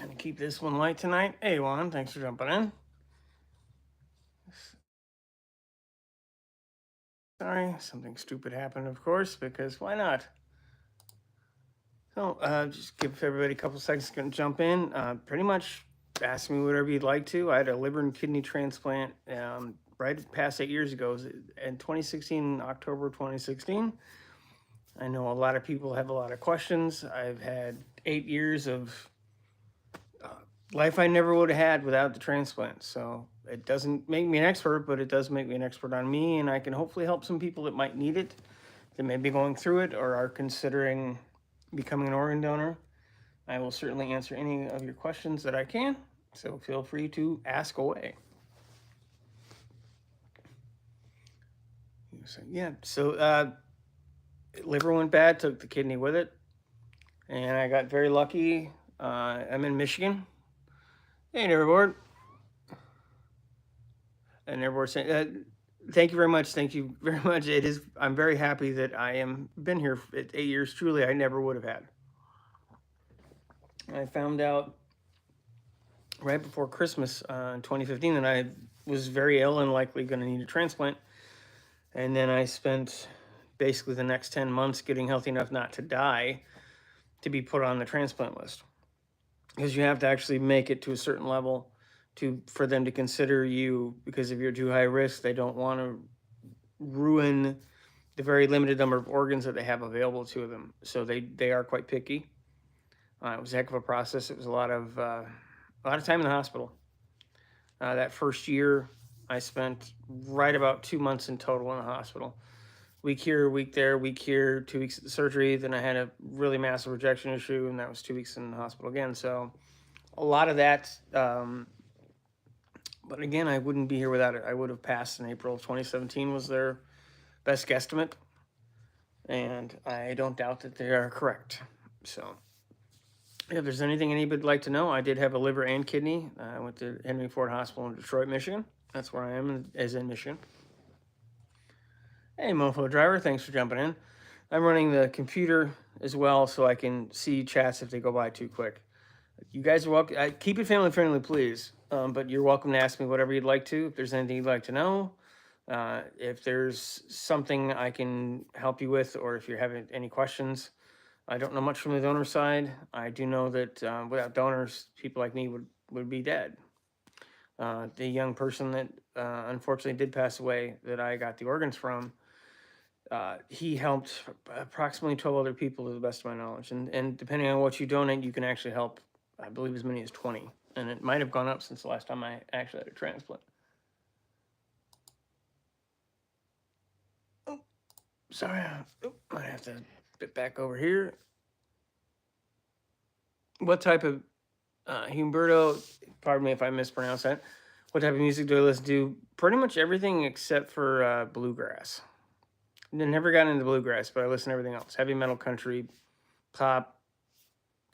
Kind of keep this one light tonight. Hey, Juan, thanks for jumping in. Sorry, something stupid happened, of course, because why not? So, just give everybody a couple seconds to jump in. Pretty much ask me whatever you'd like to. I had a liver and kidney transplant right past 8 years ago. It was in 2016, October 2016. I know a lot of people have a lot of questions. I've had 8 years of life I never would have had without the transplant. So it doesn't make me an expert, but it does make me an expert on me, and I can hopefully help some people that might need it, that may be going through it or are considering becoming an organ donor. I will certainly answer any of your questions that I can, so feel free to ask away. So liver went bad, took the kidney with it, and I got very lucky. I'm in Michigan. Hey, Neverboard. And everyone's saying, thank you very much. Thank you very much. It is. I'm very happy that I am been here for 8 years. Truly, I never would have had. I found out right before Christmas in 2015 that I was very ill and likely going to need a transplant. And then I spent basically the next 10 months getting healthy enough not to die to be put on the transplant list. Because you have to actually make it to a certain level for them to consider you, because if you're too high risk, they don't want to ruin the very limited number of organs that they have available to them. So they are quite picky. It was a heck of a process. It was a lot of time in the hospital. That first year, I spent right about 2 months in total in the hospital. Week here, week there, week here, 2 weeks at the surgery. Then I had a really massive rejection issue, and that was 2 weeks in the hospital again. So a lot of that. But again, I wouldn't be here without it. I would have passed in April of 2017 was their best guesstimate. And I don't doubt that they are correct. So if there's anything anybody'd like to know, I did have a liver and kidney. I went to Henry Ford Hospital in Detroit, Michigan. That's where I am, is in Michigan. Hey, Mofo Driver, thanks for jumping in. I'm running the computer as well, so I can see chats if they go by too quick. You guys are welcome. Keep it family friendly, please. But you're welcome to ask me whatever you'd like to. If there's anything you'd like to know, if there's something I can help you with, or if you're having any questions. I don't know much from the donor side. I do know that without donors, people like me would be dead. The young person that unfortunately did pass away that I got the organs from, he helped approximately 12 other people to the best of my knowledge. And depending on what you donate, you can actually help, I believe, as many as 20. And it might have gone up since the last time I actually had a transplant. Oh, sorry. I have to get back over here. What type of Humberto, pardon me if I mispronounce that. What type of music do I listen to? Pretty much everything except for bluegrass. I never got into bluegrass, but I listen to everything else. Heavy metal, country, pop,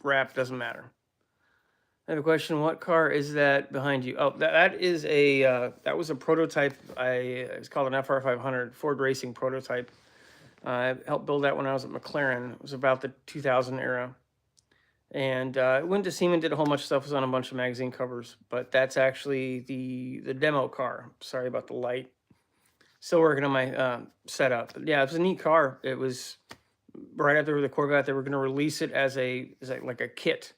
rap, doesn't matter. I have a question. What car is that behind you? Oh, that is that was a prototype. It's called an FR500 Ford Racing prototype. I helped build that when I was at McLaren. It was about the 2000 era. And went to SEMA, did a whole bunch of stuff, was on a bunch of magazine covers, but that's actually the demo car. Sorry about the light. Still working on my setup. But yeah, it was a neat car. It was right after the Corvette. They were going to release it as like a kit.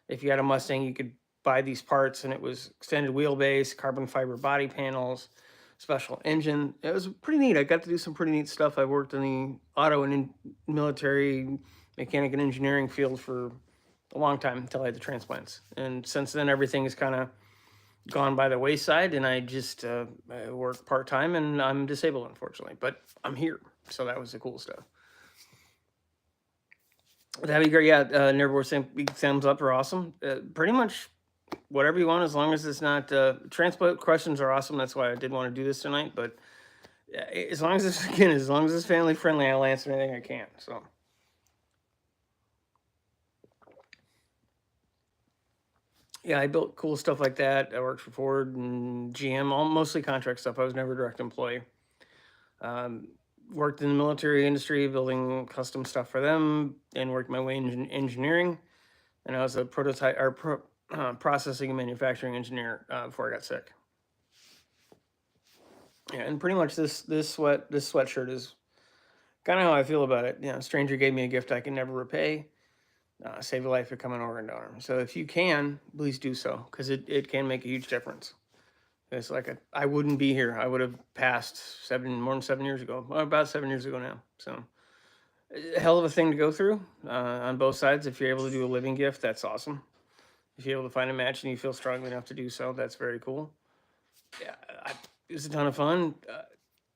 If you had a Mustang, you could buy these parts, and it was extended wheelbase, carbon fiber body panels, special engine. It was pretty neat. I got to do some pretty neat stuff. I worked in the auto and military mechanic and engineering field for a long time until I had the transplants. And since then, everything has kind of gone by the wayside, and I just I work part-time, and I'm disabled, unfortunately, but I'm here. So that was the cool stuff. That'd be great. Yeah, Neverboard saying big thumbs up are awesome. Pretty much whatever you want, as long as it's not transplant questions are awesome. That's why I did want to do this tonight. But as long as it's as long as it's family friendly, I'll answer anything I can. So. Yeah, I built cool stuff like that. I worked for Ford and GM, mostly contract stuff. I was never a direct employee. Worked in the military industry, building custom stuff for them, and worked my way in engineering. And I was a prototype or processing and manufacturing engineer before I got sick. Yeah, and pretty much this sweatshirt is kind of how I feel about it. You know, a stranger gave me a gift I can never repay. Save a life, become an organ donor. So if you can, please do so, because it can make a huge difference. It's like I wouldn't be here. I would have passed more than 7 years ago, well, about 7 years ago now. So a hell of a thing to go through on both sides. If you're able to do a living gift, that's awesome. If you're able to find a match and you feel strongly enough to do so, that's very cool. Yeah, it's a ton of fun.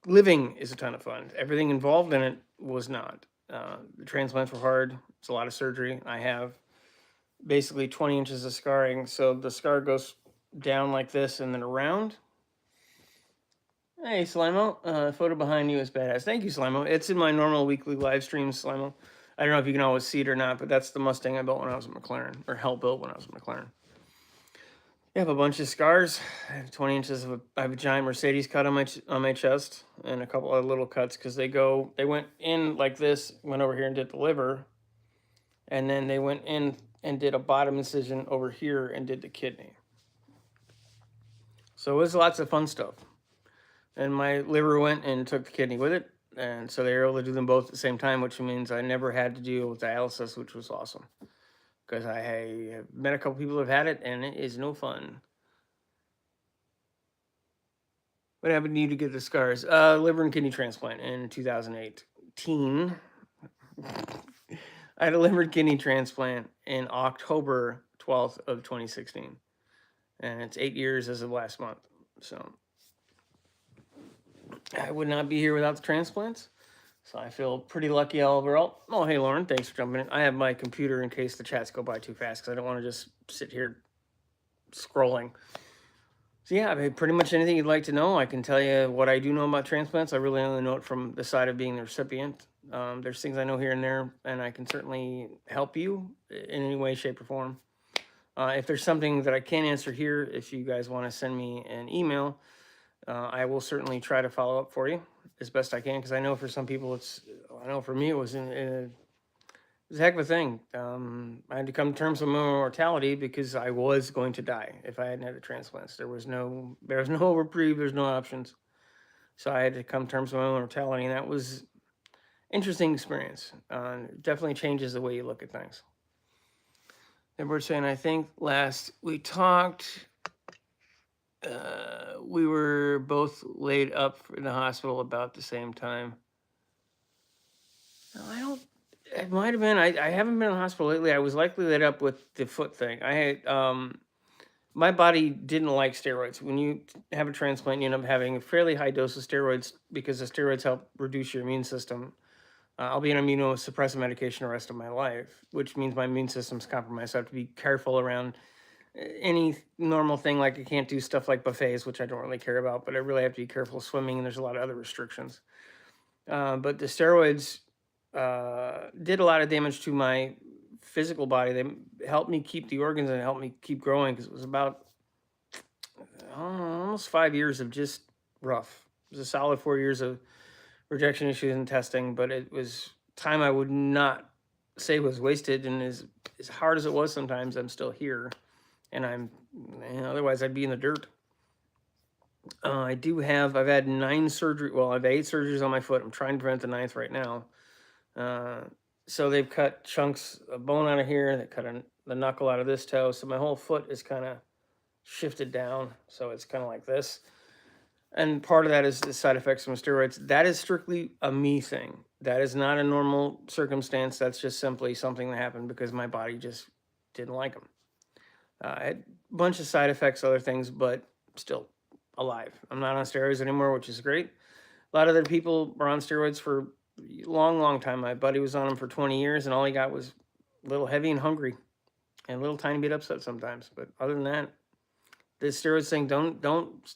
Living is a ton of fun. Everything involved in it was not. The transplants were hard. It's a lot of surgery. I have basically 20 inches of scarring. So the scar goes down like this and then around. Hey, Slimo. Photo behind you is badass. Thank you, Slimo. It's in my normal weekly live streams, Slimo. I don't know if you can always see it or not, but that's the Mustang I built when I was at McLaren, or helped build when I was at McLaren. I have a bunch of scars. I have 20 inches of I have a giant Mercedes cut on my chest, and a couple of little cuts because they went in like this, went over here and did the liver, and then they went in and did a bottom incision over here and did the kidney. So it was lots of fun stuff. And my liver went and took the kidney with it, and so they were able to do them both at the same time, which means I never had to deal with dialysis, which was awesome. Because I have met a couple people who have had it, and it is no fun. What happened to you to get the scars? Liver and kidney transplant in 2018. I had a liver and kidney transplant in October 12th of 2016. And it's 8 years as of last month. So I would not be here without the transplants. So I feel pretty lucky overall. Oh, hey, Lauren, thanks for jumping in. I have my computer in case the chats go by too fast because I don't want to just sit here scrolling. So yeah, I mean, pretty much anything you'd like to know, I can tell you what I do know about transplants. I really only know it from the side of being the recipient. There's things I know here and there, and I can certainly help you in any way, shape, or form. If there's something that I can't answer here, if you guys want to send me an email, I will certainly try to follow up for you as best I can, because I know for some people I know for me it was it was a heck of a thing. I had to come to terms with my mortality because I was going to die if I hadn't had the transplants. There was no reprieve, there's no options. So I had to come to terms with my mortality, and that was interesting experience. Definitely changes the way you look at things. And we're saying, I think last we talked, we were both laid up in the hospital about the same time. No, I don't. It might have been. I haven't been in the hospital lately. I was likely laid up with the foot thing. I had my body didn't like steroids. When you have a transplant, you end up having a fairly high dose of steroids because the steroids help reduce your immune system. I'll be on immunosuppressive medication the rest of my life, which means my immune system's compromised. So I have to be careful around any normal thing. Like I can't do stuff like buffets, which I don't really care about, but I really have to be careful swimming, and there's a lot of other restrictions. But the steroids did a lot of damage to my physical body. They helped me keep the organs and helped me keep growing because it was about almost 5 years of just rough. It was a solid 4 years of rejection issues and testing, but it was time I would not say was wasted. And as hard as it was sometimes, I'm still here, and otherwise I'd be in the dirt. I've had 9 surgery. Well, I've 8 surgeries on my foot. I'm trying to prevent the 9th right now. So they've cut chunks of bone out of here. They cut the knuckle out of this toe. So my whole foot is kind of shifted down. So it's kind of like this. And part of that is the side effects from steroids. That is strictly a me thing. That is not a normal circumstance. That's just simply something that happened because my body just didn't like them. I had a bunch of side effects, other things, but still alive. I'm not on steroids anymore, which is great. A lot of other people were on steroids for long time. My buddy was on them for 20 years, and all he got was a little heavy and hungry and a little tiny bit upset sometimes. But other than that, the steroids thing, don't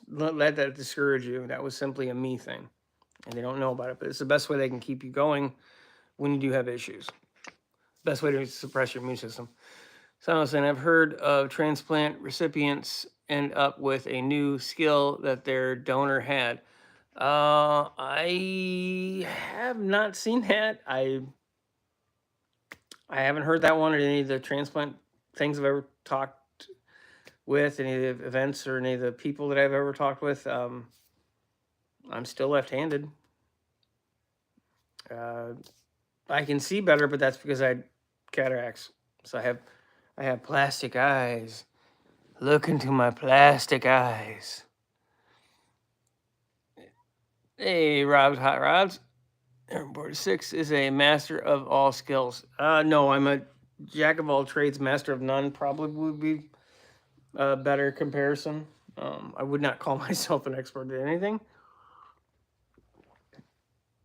let that discourage you. That was simply a me thing, and they don't know about it. But it's the best way they can keep you going when you do have issues. Best way to suppress your immune system. So I was saying, I've heard of transplant recipients end up with a new skill that their donor had. I have not seen that. I haven't heard that one at any of the transplant things I've ever talked. with, any of the events or any of the people that I've ever talked with. I'm still left-handed. Uh, I can see better, but that's because I had cataracts. So I have plastic eyes. Look into my plastic eyes. Hey, Rob's Hot Rods. Airboard 6 is a master of all skills. No, I'm a jack of all trades, master of none. Probably would be a better comparison. I would not call myself an expert at anything.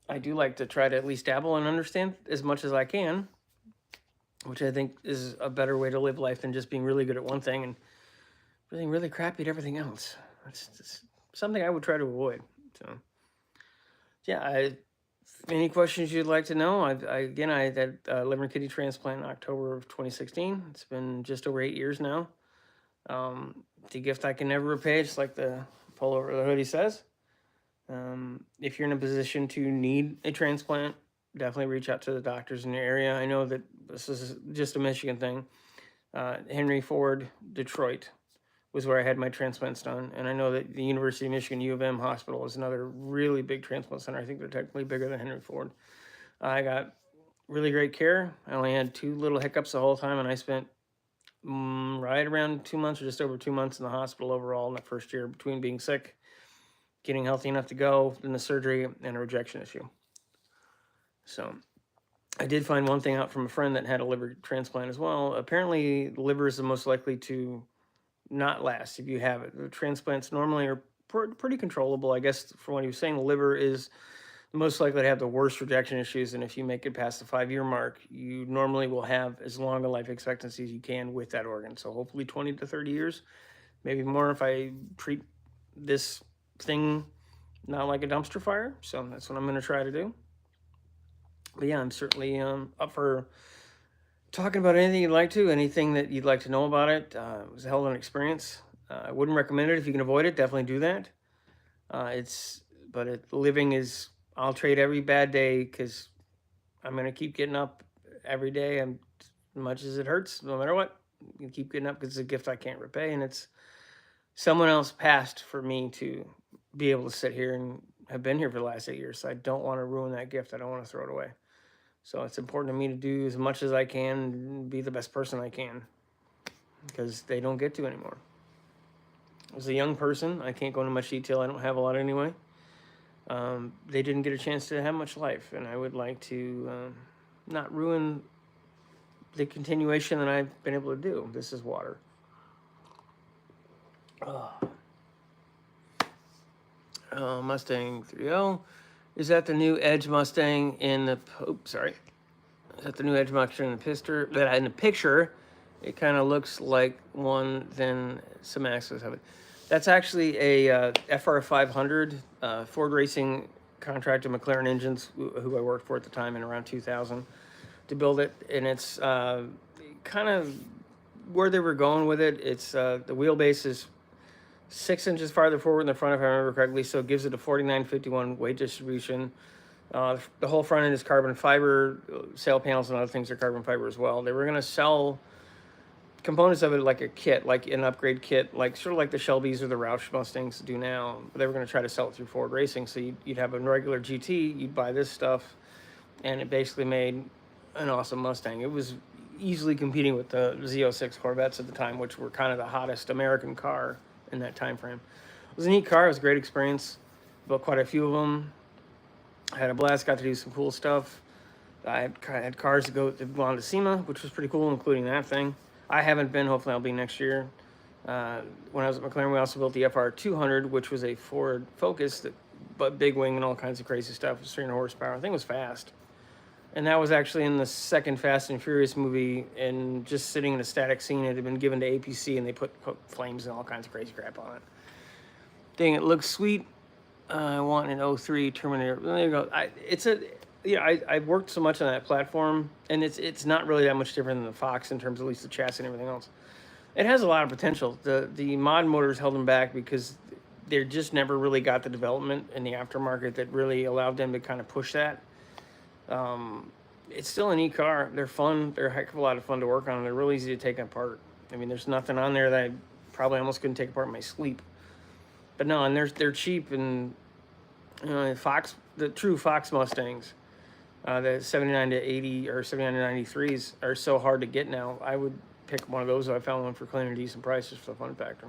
I do like to try to at least dabble and understand as much as I can, which I think is a better way to live life than just being really good at one thing and being really crappy at everything else. It's something I would try to avoid. So, yeah, any questions you'd like to know? I had liver and kidney transplant in October of 2016. It's been just over 8 years now. It's a gift I can never repay, just like the polo over the hoodie says. If you're in a position to need a transplant, definitely reach out to the doctors in your area. I know that this is just a Michigan thing. Henry Ford, Detroit, was where I had my transplants done. And I know that the University of Michigan U of M hospital is another really big transplant center. I think they're technically bigger than Henry Ford. I got really great care. I only had 2 little hiccups the whole time, and I spent right around 2 months or just over 2 months in the hospital overall in that first year between being sick, getting healthy enough to go, then the surgery, and a rejection issue. So I did find one thing out from a friend that had a liver transplant as well. Apparently, the liver is the most likely to not last if you have it. The transplants normally are pretty controllable. I guess from what he was saying, the liver is most likely to have the worst rejection issues, and if you make it past the 5-year mark, you normally will have as long a life expectancy as you can with that organ. So hopefully 20 to 30 years, maybe more if I treat this thing not like a dumpster fire. So that's what I'm going to try to do. But yeah, I'm certainly up for talking about anything you'd like to, anything that you'd like to know about it. It was a hell of an experience. I wouldn't recommend it if you can avoid it. Definitely do that. Living is, I'll trade every bad day because I'm going to keep getting up every day. As much as it hurts, no matter what, you keep getting up because it's a gift I can't repay. And it's someone else passed for me to be able to sit here and have been here for the last 8 years. So I don't want to ruin that gift. I don't want to throw it away. So it's important to me to do as much as I can and be the best person I can because they don't get to anymore. As a young person, I can't go into much detail. I don't have a lot anyway. They didn't get a chance to have much life, and I would like to not ruin the continuation that I've been able to do. This is water. Mustang 3.0. Is that the new Edge Mustang in the... Oops, sorry. Is that the new Edge Mustang in the picture? It kind of looks like one, then some axles of it. That's actually a FR500 Ford Racing contractor, McLaren Engines, who I worked for at the time in around 2000 to build it. And it's kind of where they were going with it. It's the wheelbase is 6 inches farther forward in the front, if I remember correctly, so it gives it a 49/51 weight distribution. The whole front end is carbon fiber. Sail panels and other things are carbon fiber as well. They were going to sell components of it like a kit, like an upgrade kit, like sort of like the Shelbys or the Roush Mustangs do now. But they were going to try to sell it through Ford Racing. So you'd have a regular GT, you'd buy this stuff, and it basically made an awesome Mustang. It was easily competing with the Z06 Corvettes at the time, which were kind of the hottest American car in that time frame. It was a neat car. It was a great experience. Built quite a few of them. I had a blast. Got to do some cool stuff. I had cars that go on to SEMA, which was pretty cool, including that thing. I haven't been. Hopefully, I'll be next year. When I was at McLaren, we also built the FR200, which was a Ford Focus, but big wing and all kinds of crazy stuff. It was 300 horsepower. I think it was fast. And that was actually in the second Fast and Furious movie, and just sitting in a static scene. It had been given to APC, and they put flames and all kinds of crazy crap on it. Dang, it looks sweet. I want an 03 Terminator. There you go. I've worked so much on that platform, and it's not really that much different than the Fox in terms of at least the chassis and everything else. It has a lot of potential. The mod motors held them back because they just never really got the development in the aftermarket that really allowed them to kind of push that. It's still a neat car. They're fun. They're a heck of a lot of fun to work on. They're really easy to take apart. I mean, there's nothing on there that probably almost couldn't take apart in my sleep. But no, and they're cheap, and the true Fox Mustangs, the 79 to 80 or 79 to 93s are so hard to get now. I would pick one of those if I found one for clean and decent prices for the fun factor.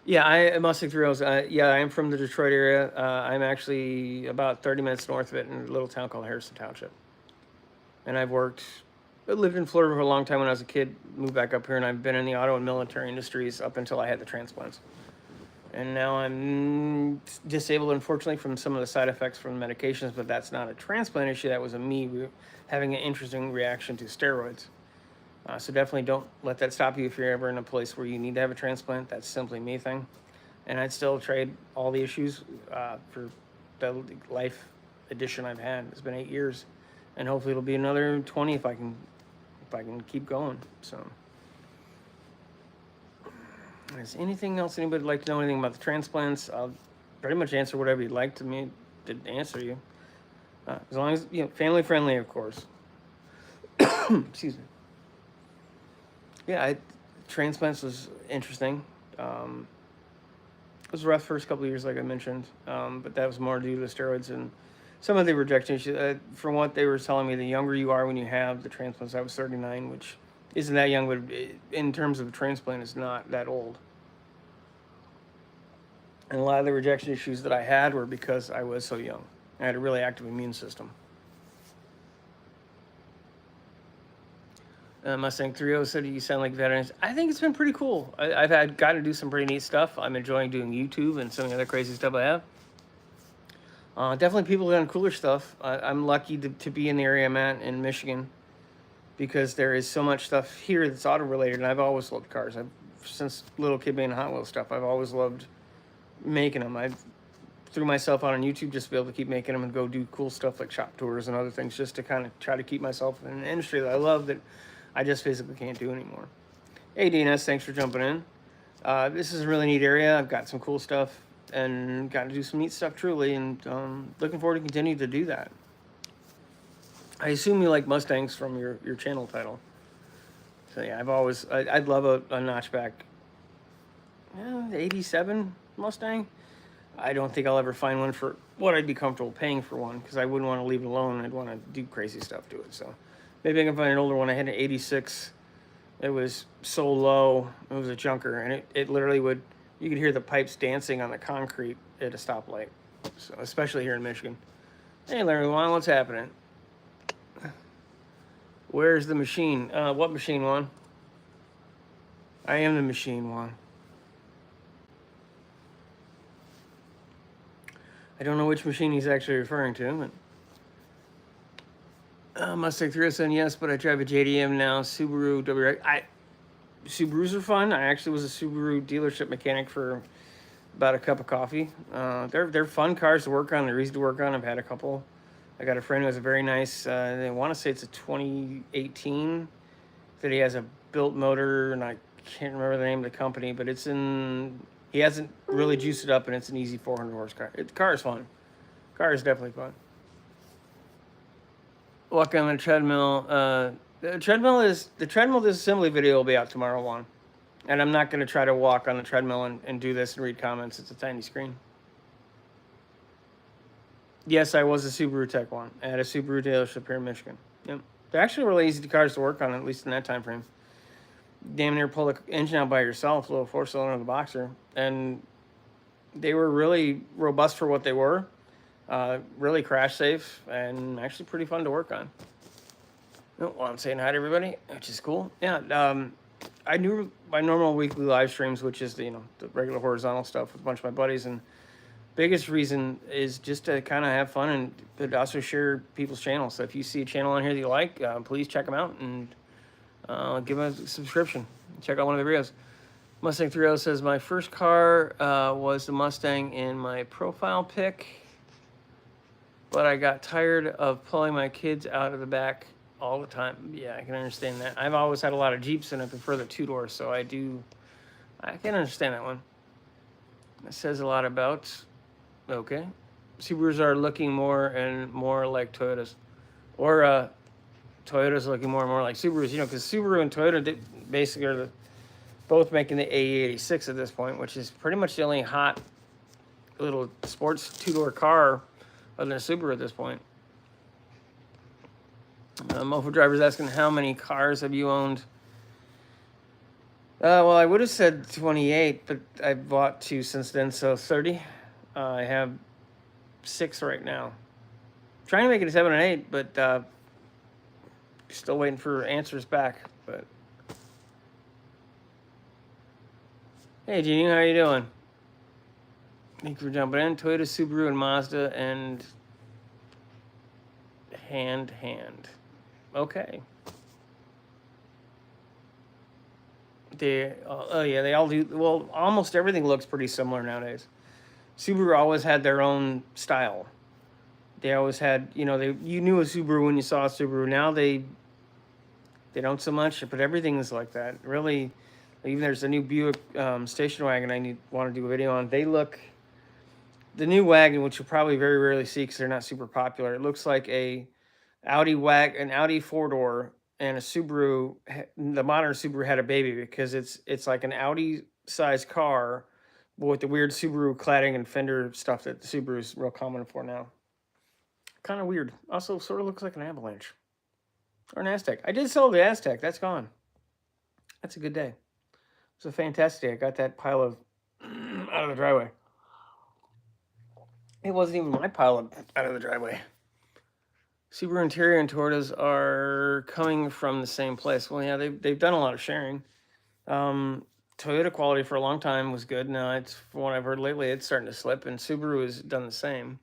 Yeah, Mustang 3.0s. Yeah, I am from the Detroit area. I'm actually about 30 minutes north of it in a little town called Harrison Township. And I lived in Florida for a long time when I was a kid, moved back up here, and I've been in the auto and military industries up until I had the transplants. And now I'm disabled, unfortunately, from some of the side effects from the medications, but that's not a transplant issue. That was me having an interesting reaction to steroids. So definitely don't let that stop you if you're ever in a place where you need to have a transplant. That's simply me thing. And I'd still trade all the issues for the life edition I've had. It's been 8 years, and hopefully it'll be another 20 if I can keep going. So, is anything else anybody would like to know anything about the transplants? I'll pretty much answer whatever you'd like me to answer you, as long as family friendly, of course. Excuse me. Yeah, transplants was interesting. It was rough first couple of years, like I mentioned, but that was more due to the steroids and some of the rejection issues. From what they were telling me, the younger you are when you have the transplants, I was 39, which isn't that young, but in terms of a transplant, it's not that old. And a lot of the rejection issues that I had were because I was so young. I had a really active immune system. Mustang 3.0 said you sound like veterans. I think it's been pretty cool. I've gotten to do some pretty neat stuff. I'm enjoying doing YouTube and some of the other crazy stuff I have. Definitely people have done cooler stuff. I'm lucky to be in the area I'm at in Michigan because there is so much stuff here that's auto related, and I've always loved cars. Since little kid being Hot Wheels stuff, I've always loved making them. I threw myself out on YouTube just to be able to keep making them and go do cool stuff like shop tours and other things just to kind of try to keep myself in an industry that I love that I just physically can't do anymore. Hey, DNS, thanks for jumping in. This is a really neat area. I've got some cool stuff and got to do some neat stuff truly, and looking forward to continue to do that. I assume you like Mustangs from your channel title. So yeah, I'd love a notchback 87 Mustang. I don't think I'll ever find one for what I'd be comfortable paying for one because I wouldn't want to leave it alone. I'd want to do crazy stuff to it. So maybe I can find an older one. I had an 86. It was so low. It was a junker, and it literally you could hear the pipes dancing on the concrete at a stoplight. So especially here in Michigan. Hey, Larry Juan, what's happening? Where's the machine? What machine, Juan? I am the machine, Juan. I don't know which machine he's actually referring to, but Mustang 307, yes, but I drive a JDM now. Subaru WRX. Subarus are fun. I actually was a Subaru dealership mechanic for about a cup of coffee. They're fun cars to work on. They're easy to work on. I've had a couple. I got a friend who has a very nice, I want to say it's a 2018, that he has a built motor, and I can't remember the name of the company, but he hasn't really juiced it up, and it's an easy 400 horsepower. The car is fun. The car is definitely fun. Walking on the treadmill. The treadmill disassembly video will be out tomorrow, Juan. And I'm not going to try to walk on the treadmill and do this and read comments. It's a tiny screen. Yes, I was a Subaru tech one. I had a Subaru dealership here in Michigan. Yep. They're actually really easy cars to work on, at least in that time frame. Damn near pull the engine out by yourself, a little four-cylinder of the Boxer. And they were really robust for what they were. Really crash safe and actually pretty fun to work on. Oh, well, I'm saying hi to everybody, which is cool. Yeah, I do my normal weekly live streams, which is the regular horizontal stuff with a bunch of my buddies, and biggest reason is just to kind of have fun and also share people's channels. So if you see a channel on here that you like, please check them out and give them a subscription. Check out one of the videos. Mustang 3.0 says, my first car was the Mustang in my profile pic, but I got tired of pulling my kids out of the back all the time. Yeah, I can understand that. I've always had a lot of Jeeps, and I prefer the two-door, so I can understand that one. It says a lot about, okay. Subarus are looking more and more like Toyotas. Or Toyotas looking more and more like Subarus, because Subaru and Toyota, basically are both making the AE86 at this point, which is pretty much the only hot little sports two-door car other than a Subaru at this point. Mofo Driver's asking, how many cars have you owned? Well, I would have said 28, but I've bought 2 since then, so 30. I have 6 right now. Trying to make it a 7 and 8, but still waiting for answers back. But hey, Jeannie, how you doing? Thank you for jumping in. Toyota, Subaru, and Mazda, and hand. Okay. They all do. Well, almost everything looks pretty similar nowadays. Subaru always had their own style. They always had, you knew a Subaru when you saw a Subaru. Now they don't so much, but everything is like that. Really, even there's a new Buick station wagon I want to do a video on. The new wagon, which you'll probably very rarely see because they're not super popular. It looks like an Audi 4-door, and a Subaru. The modern Subaru had a baby because it's like an Audi sized car, but with the weird Subaru cladding and fender stuff that the Subaru is real common for now. Kind of weird. Also, sort of looks like an Avalanche or an Aztec. I did sell the Aztec. That's gone. That's a good day. It's a fantastic day. I got that pile of out of the driveway. It wasn't even my pile out of the driveway. Subaru Interior and Toyotas are coming from the same place. Well, yeah, they've done a lot of sharing. Toyota quality for a long time was good. Now, it's from what I've heard lately, it's starting to slip, and Subaru has done the same.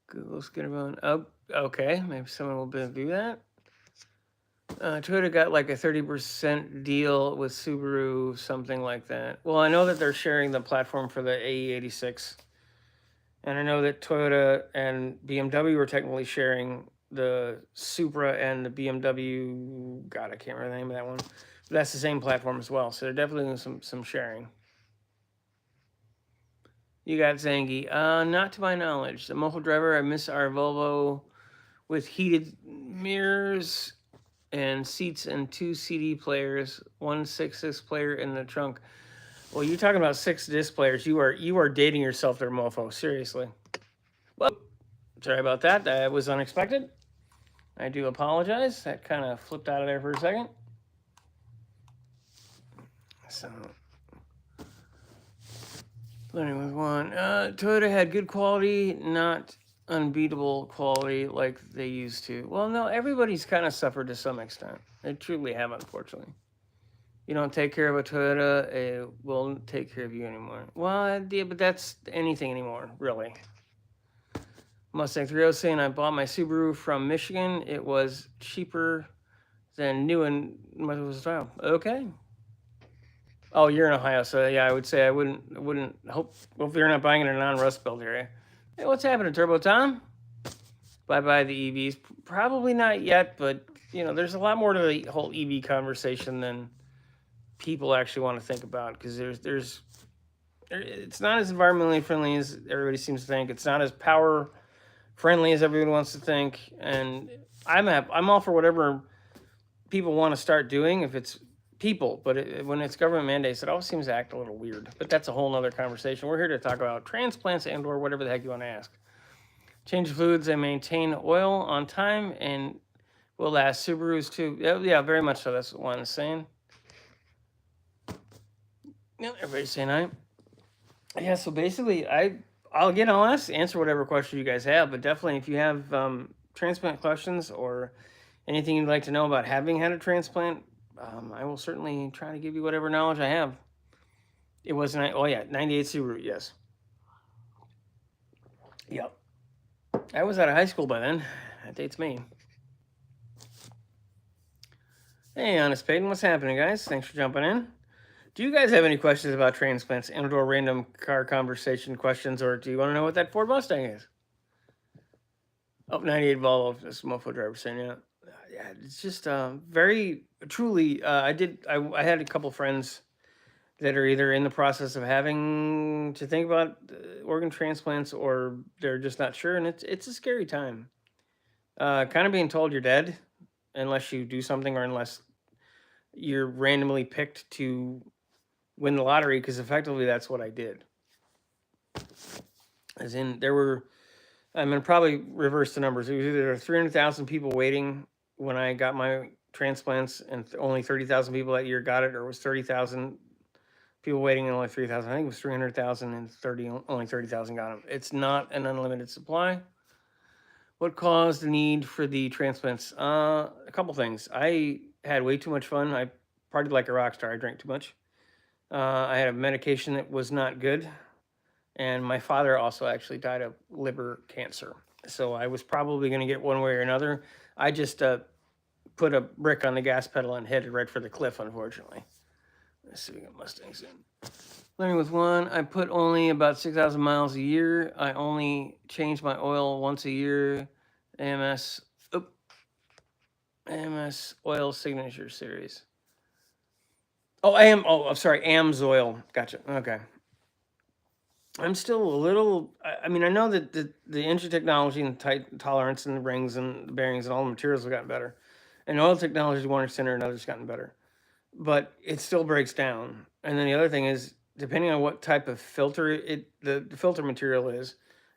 Google's gonna run. Oh, okay. Maybe someone will do that. Toyota got like a 30% deal with Subaru, something like that. Well, I know that they're sharing the platform for the AE86. And I know that Toyota and BMW were technically sharing the Supra and the BMW. God, I can't remember the name of that one. But that's the same platform as well. So they're definitely doing some sharing. You got Zangi. Not to my knowledge. The Mofo Driver, I miss our Volvo with heated mirrors and seats and 2 CD players, 1 6-disc player in the trunk. Well, you're talking about 6 disc players. You are dating yourself there, Mofo. Seriously. Well, sorry about that. That was unexpected. I do apologize. That kind of flipped out of there for a second. So, learning with one. Toyota had good quality, not unbeatable quality like they used to. Well, no, everybody's kind of suffered to some extent. They truly have, unfortunately. You don't take care of a Toyota, it won't take care of you anymore. Well, yeah, but that's anything anymore, really. Mustang 3.0 saying, I bought my Subaru from Michigan. It was cheaper than new and was style. Okay. Oh, you're in Ohio, so yeah, I would say I wouldn't hope you're not buying in a non-Rust Belt area. Hey, what's happening, Turbo Tom? Bye the EVs. Probably not yet, but there's a lot more to the whole EV conversation than people actually want to think about, because it's not as environmentally friendly as everybody seems to think. It's not as power friendly as everyone wants to think, and I'm all for whatever people want to start doing if it's people, but when it's government mandates, it always seems to act a little weird. But that's a whole nother conversation. We're here to talk about transplants and or whatever the heck you want to ask. Change fluids and maintain oil on time and will last. Subarus too. Yeah, very much so. That's what one is saying. Yeah, everybody's saying hi. Yeah, so basically, I'll answer whatever question you guys have, but definitely if you have transplant questions or anything you'd like to know about having had a transplant, I will certainly try to give you whatever knowledge I have. It was 98 Subaru, yes. Yep. I was out of high school by then. That dates me. Hey, Honest Peyton, what's happening, guys? Thanks for jumping in. Do you guys have any questions about transplants and/or random car conversation questions, or do you want to know what that Ford Mustang is? Oh, 98 Volvo, this Mofo Driver saying, yeah. Yeah, it's just very, truly, I had a couple friends that are either in the process of having to think about organ transplants or they're just not sure, and it's a scary time. Kind of being told you're dead unless you do something or unless you're randomly picked to win the lottery, because effectively that's what I did. As in, I'm going to probably reverse the numbers. It was either 300,000 people waiting when I got my transplants and only 30,000 people that year got it, or it was 30,000 people waiting and only 3,000. I think it was 300,000 and only 30,000 got them. It's not an unlimited supply. What caused the need for the transplants? A couple things. I had way too much fun. I partied like a rock star. I drank too much. I had a medication that was not good. And my father also actually died of liver cancer. So I was probably going to get one way or another. I just put a brick on the gas pedal and headed right for the cliff, unfortunately. Let's see, we got Mustangs in. Learning with one, I put only about 6,000 miles a year. I only change my oil once a year. AMS Oil Signature Series. Oh, I'm sorry, AMSOIL. Gotcha. Okay. I'm still a little. I mean, I know that the engine technology and tight tolerance and the rings and the bearings and all the materials have gotten better, and oil technology to one extent or another has gotten better, but it still breaks down. And then the other thing is, depending on what type of filter the filter material is,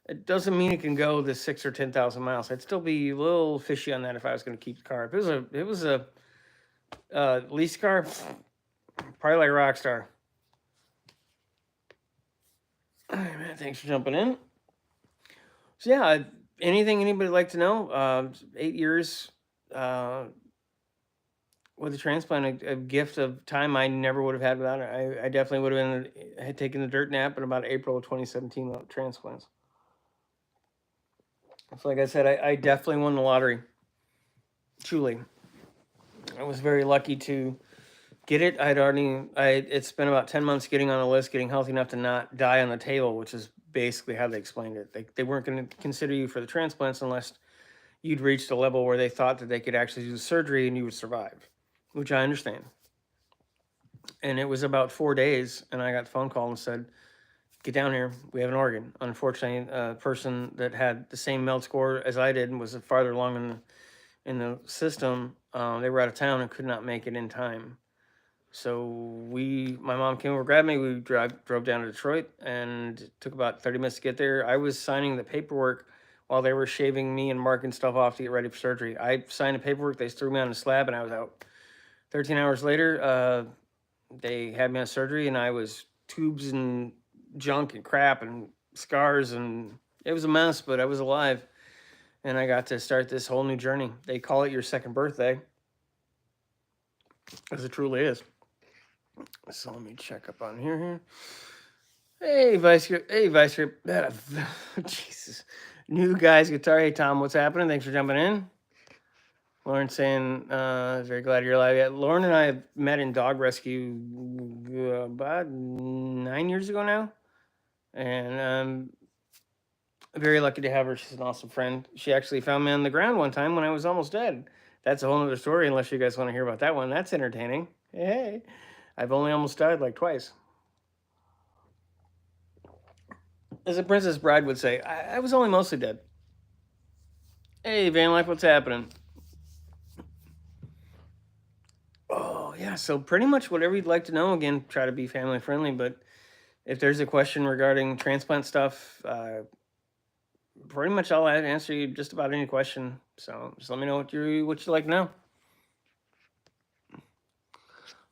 it doesn't mean it can go the 6 or 10,000 miles. I'd still be a little fishy on that if I was going to keep the car. If it was a lease car, probably like a rock star. All right, man. Thanks for jumping in. So yeah, anything anybody like to know? 8 years with a transplant, a gift of time I never would have had without it. I definitely would have had taken the dirt nap in about April of 2017 without transplants. So like I said, I definitely won the lottery. Truly, I was very lucky to get it. It's been about 10 months getting on the list, getting healthy enough to not die on the table, which is basically how they explained it. They weren't going to consider you for the transplants unless you'd reached a level where they thought that they could actually do the surgery and you would survive, which I understand. And it was about 4 days, and I got the phone call and said, "Get down here. We have an organ." Unfortunately, a person that had the same MELD score as I did and was farther along in the system, they were out of town and could not make it in time. So my mom came over, grabbed me. We drove down to Detroit, and it took about 30 minutes to get there. I was signing the paperwork while they were shaving me and marking stuff off to get ready for surgery. I signed the paperwork. They threw me on a slab, and I was out. 13 hours later, they had me on surgery, and I was tubes and junk and crap and scars, and it was a mess, but I was alive, and I got to start this whole new journey. They call it your second birthday, as it truly is. So let me check up on here. Hey, Vice Grip. Hey, Vice Grip. Jesus. New guys guitar. Hey, Tom, what's happening? Thanks for jumping in. Lauren saying, very glad you're alive. Yeah, Lauren and I have met in dog rescue about 9 years ago now. And I'm very lucky to have her. She's an awesome friend. She actually found me on the ground one time when I was almost dead. That's a whole other story, unless you guys want to hear about that one. That's entertaining. Hey, I've only almost died like twice. As a Princess Bride would say, I was only mostly dead. Hey, Van Life, what's happening? Oh, yeah. So pretty much whatever you'd like to know. Again, try to be family friendly. But if there's a question regarding transplant stuff, pretty much I'll answer you just about any question. So just let me know what you like to know.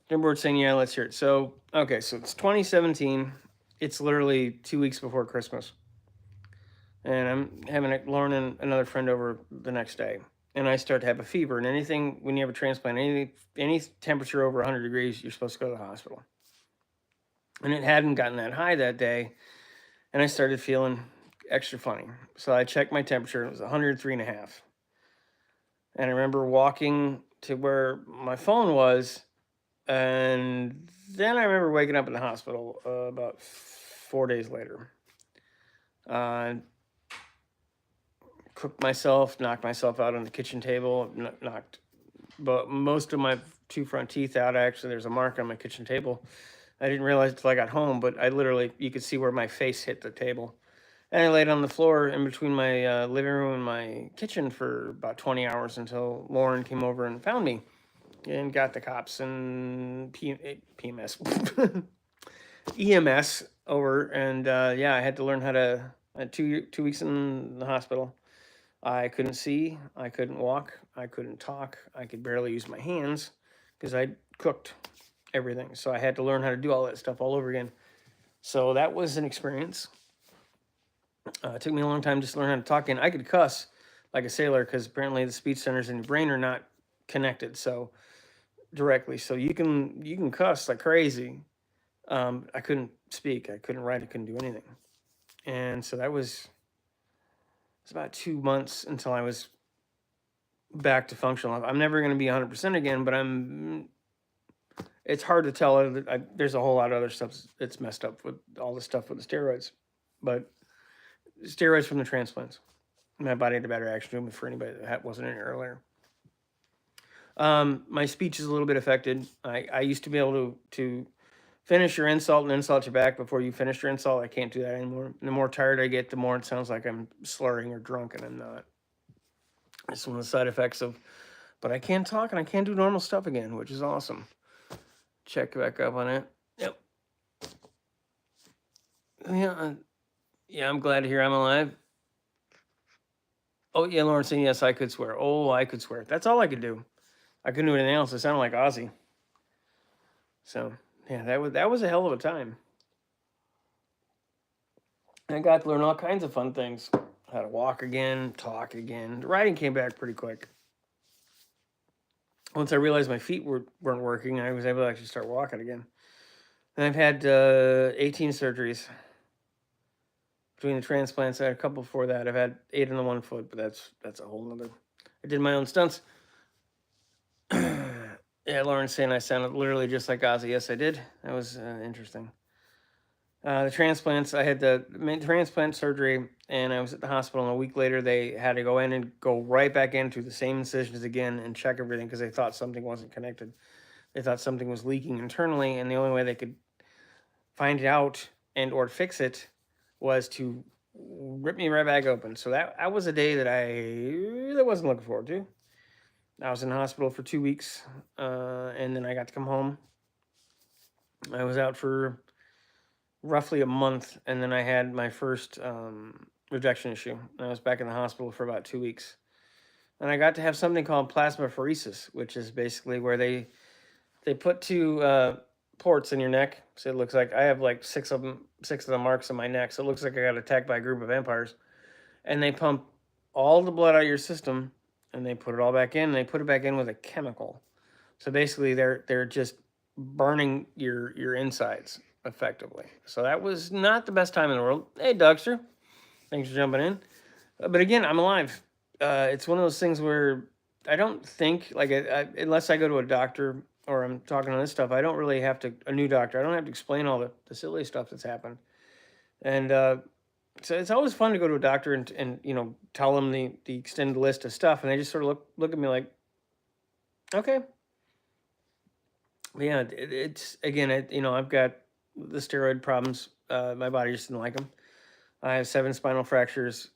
Dimboard saying, yeah, let's hear it. So, okay, so it's 2017. It's literally 2 weeks before Christmas. And I'm having Lauren and another friend over the next day. And I start to have a fever. And anything, when you have a transplant, any temperature over 100 degrees, you're supposed to go to the hospital. And it hadn't gotten that high that day. And I started feeling extra funny. So I checked my temperature. It was 103.5. And I remember walking to where my phone was. And then I remember waking up in the hospital about 4 days later. Cooked myself, knocked myself out on the kitchen table, but most of my 2 front teeth out. Actually, there's a mark on my kitchen table. I didn't realize it until I got home, but I literally, you could see where my face hit the table. And I laid on the floor in between my living room and my kitchen for about 20 hours until Lauren came over and found me and got the cops and PMS, EMS over. And yeah, I had to learn how to. I had 2 weeks in the hospital. I couldn't see, I couldn't walk, I couldn't talk, I could barely use my hands because I cooked everything. So I had to learn how to do all that stuff all over again. So that was an experience. It took me a long time just to learn how to talk. And I could cuss like a sailor because apparently the speech centers in your brain are not connected so directly. So you can cuss like crazy. I couldn't speak, I couldn't write, I couldn't do anything. And so that was it's about 2 months until I was back to functional. I'm never going to be 100% again, but it's hard to tell. There's a whole lot of other stuff that's messed up with all the stuff with the steroids, but steroids from the transplants. My body had a better action to them for anybody that wasn't in it earlier. My speech is a little bit affected. I used to be able to finish your insult and insult you back before you finish your insult. I can't do that anymore. The more tired I get, the more it sounds like I'm slurring or drunk, and I'm not. It's one of the side effects of, but I can talk and I can do normal stuff again, which is awesome. Check back up on it. Yep. Yeah, I'm glad to hear I'm alive. Oh yeah, Lauren saying yes, I could swear. Oh, I could swear. That's all I could do. I couldn't do anything else. It sounded like Ozzy. So yeah, that was a hell of a time. I got to learn all kinds of fun things. How to walk again, talk again. The writing came back pretty quick. Once I realized my feet weren't working, I was able to actually start walking again. And I've had 18 surgeries. Between the transplants, I had a couple before that. I've had 8 on the 1 foot, but that's a whole nother. I did my own stunts. Yeah, Lauren's saying I sounded literally just like Ozzy. Yes, I did. That was interesting. The transplants, I had the transplant surgery, and I was at the hospital. And a week later, they had to go in and go right back into the same incisions again and check everything because they thought something wasn't connected. They thought something was leaking internally, and the only way they could find it out and or fix it was to rip me right back open. So that was a day that I really wasn't looking forward to. I was in the hospital for 2 weeks, and then I got to come home. I was out for roughly a month, and then I had my first rejection issue. I was back in the hospital for about 2 weeks, and I got to have something called plasmapheresis, which is basically where they put 2 ports in your neck. So it looks like I have like 6 of the marks on my neck. So it looks like I got attacked by a group of vampires, and they pump all the blood out of your system, and they put it all back in. And they put it back in with a chemical. So basically, they're just burning your insides effectively. So that was not the best time in the world. Hey, Dougster, thanks for jumping in. But again, I'm alive. It's one of those things where I don't think like unless I go to a doctor or I'm talking on this stuff, I don't really have to a new doctor. I don't have to explain all the silly stuff that's happened. And so it's always fun to go to a doctor and tell them the extended list of stuff, and they just sort of look at me like, okay. But yeah, it's again, I've got the steroid problems. My body just didn't like them. I have 7 spinal fractures.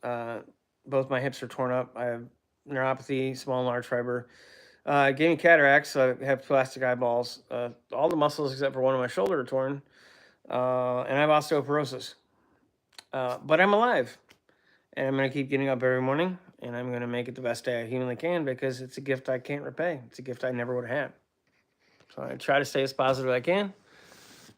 Both my hips are torn up. I have neuropathy, small and large fiber. Gave me cataracts. So I have plastic eyeballs. All the muscles except for one of my shoulder are torn. And I have osteoporosis. But I'm alive. And I'm going to keep getting up every morning. And I'm going to make it the best day I humanly can because it's a gift I can't repay. It's a gift I never would have had. So I try to stay as positive as I can.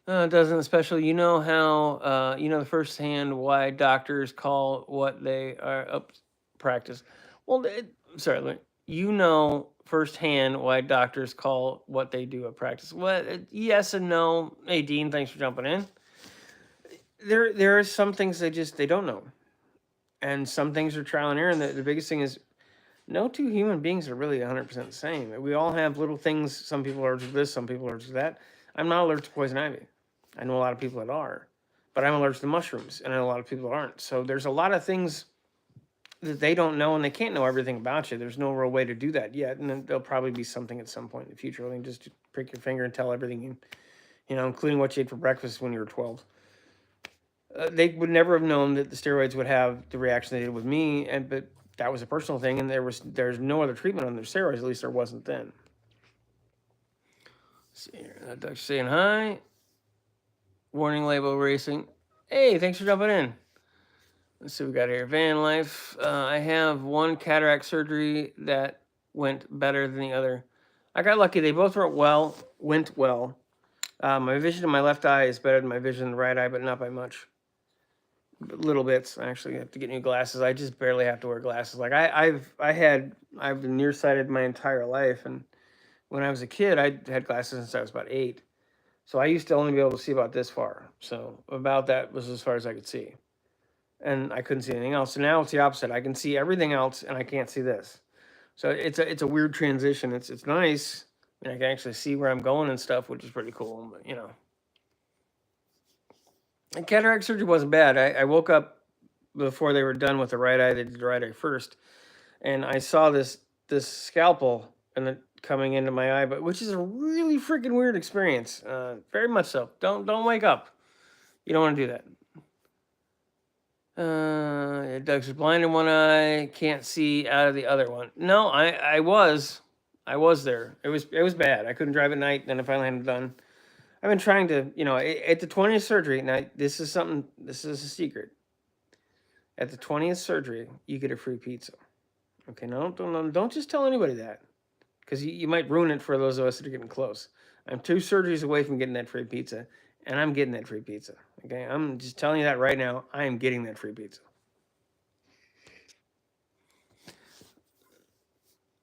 It doesn't, especially, how, the firsthand why doctors call what they are up practice. Well, sorry, firsthand why doctors call what they do a practice. Well, yes and no. Hey, Dean, thanks for jumping in. There are some things they don't know. And some things are trial and error. And the biggest thing is no 2 human beings are really 100% the same. We all have little things. Some people are allergic to this, some people are allergic to that. I'm not allergic to poison ivy. I know a lot of people that are, but I'm allergic to mushrooms, and I know a lot of people aren't. So there's a lot of things that they don't know, and they can't know everything about you. There's no real way to do that yet, and then there'll probably be something at some point in the future. I mean, just prick your finger and tell everything, including what you ate for breakfast when you were 12. They would never have known that the steroids would have the reaction they did with me, but that was a personal thing, and there's no other treatment on their steroids. At least there wasn't then. Let's see here. Doug's saying hi. Warning label racing. Hey, thanks for jumping in. Let's see what we got here. Van life. I have one cataract surgery that went better than the other. I got lucky. They both went well. My vision in my left eye is better than my vision in the right eye, but not by much. Little bits. I actually have to get new glasses. I just barely have to wear glasses. Like I've been nearsighted my entire life, and when I was a kid, I had glasses since I was about 8. So I used to only be able to see about this far. So about that was as far as I could see, and I couldn't see anything else. So now it's the opposite. I can see everything else, and I can't see this. So it's a weird transition. It's nice. I can actually see where I'm going and stuff, which is pretty cool. But and cataract surgery wasn't bad. I woke up before they were done with the right eye. They did the right eye first, and I saw this scalpel and it coming into my eye, but which is a really freaking weird experience. Very much so. Don't wake up. You don't want to do that. Doug's blind in one eye, can't see out of the other one. No, I was there. It was bad. I couldn't drive at night. Then I finally had it done. I've been trying to, at the 20th surgery. Now this is something. This is a secret. At the 20th surgery, you get a free pizza. Okay, no, don't just tell anybody that, because you might ruin it for those of us that are getting close. I'm 2 surgeries away from getting that free pizza, and I'm getting that free pizza. Okay, I'm just telling you that right now. I am getting that free pizza.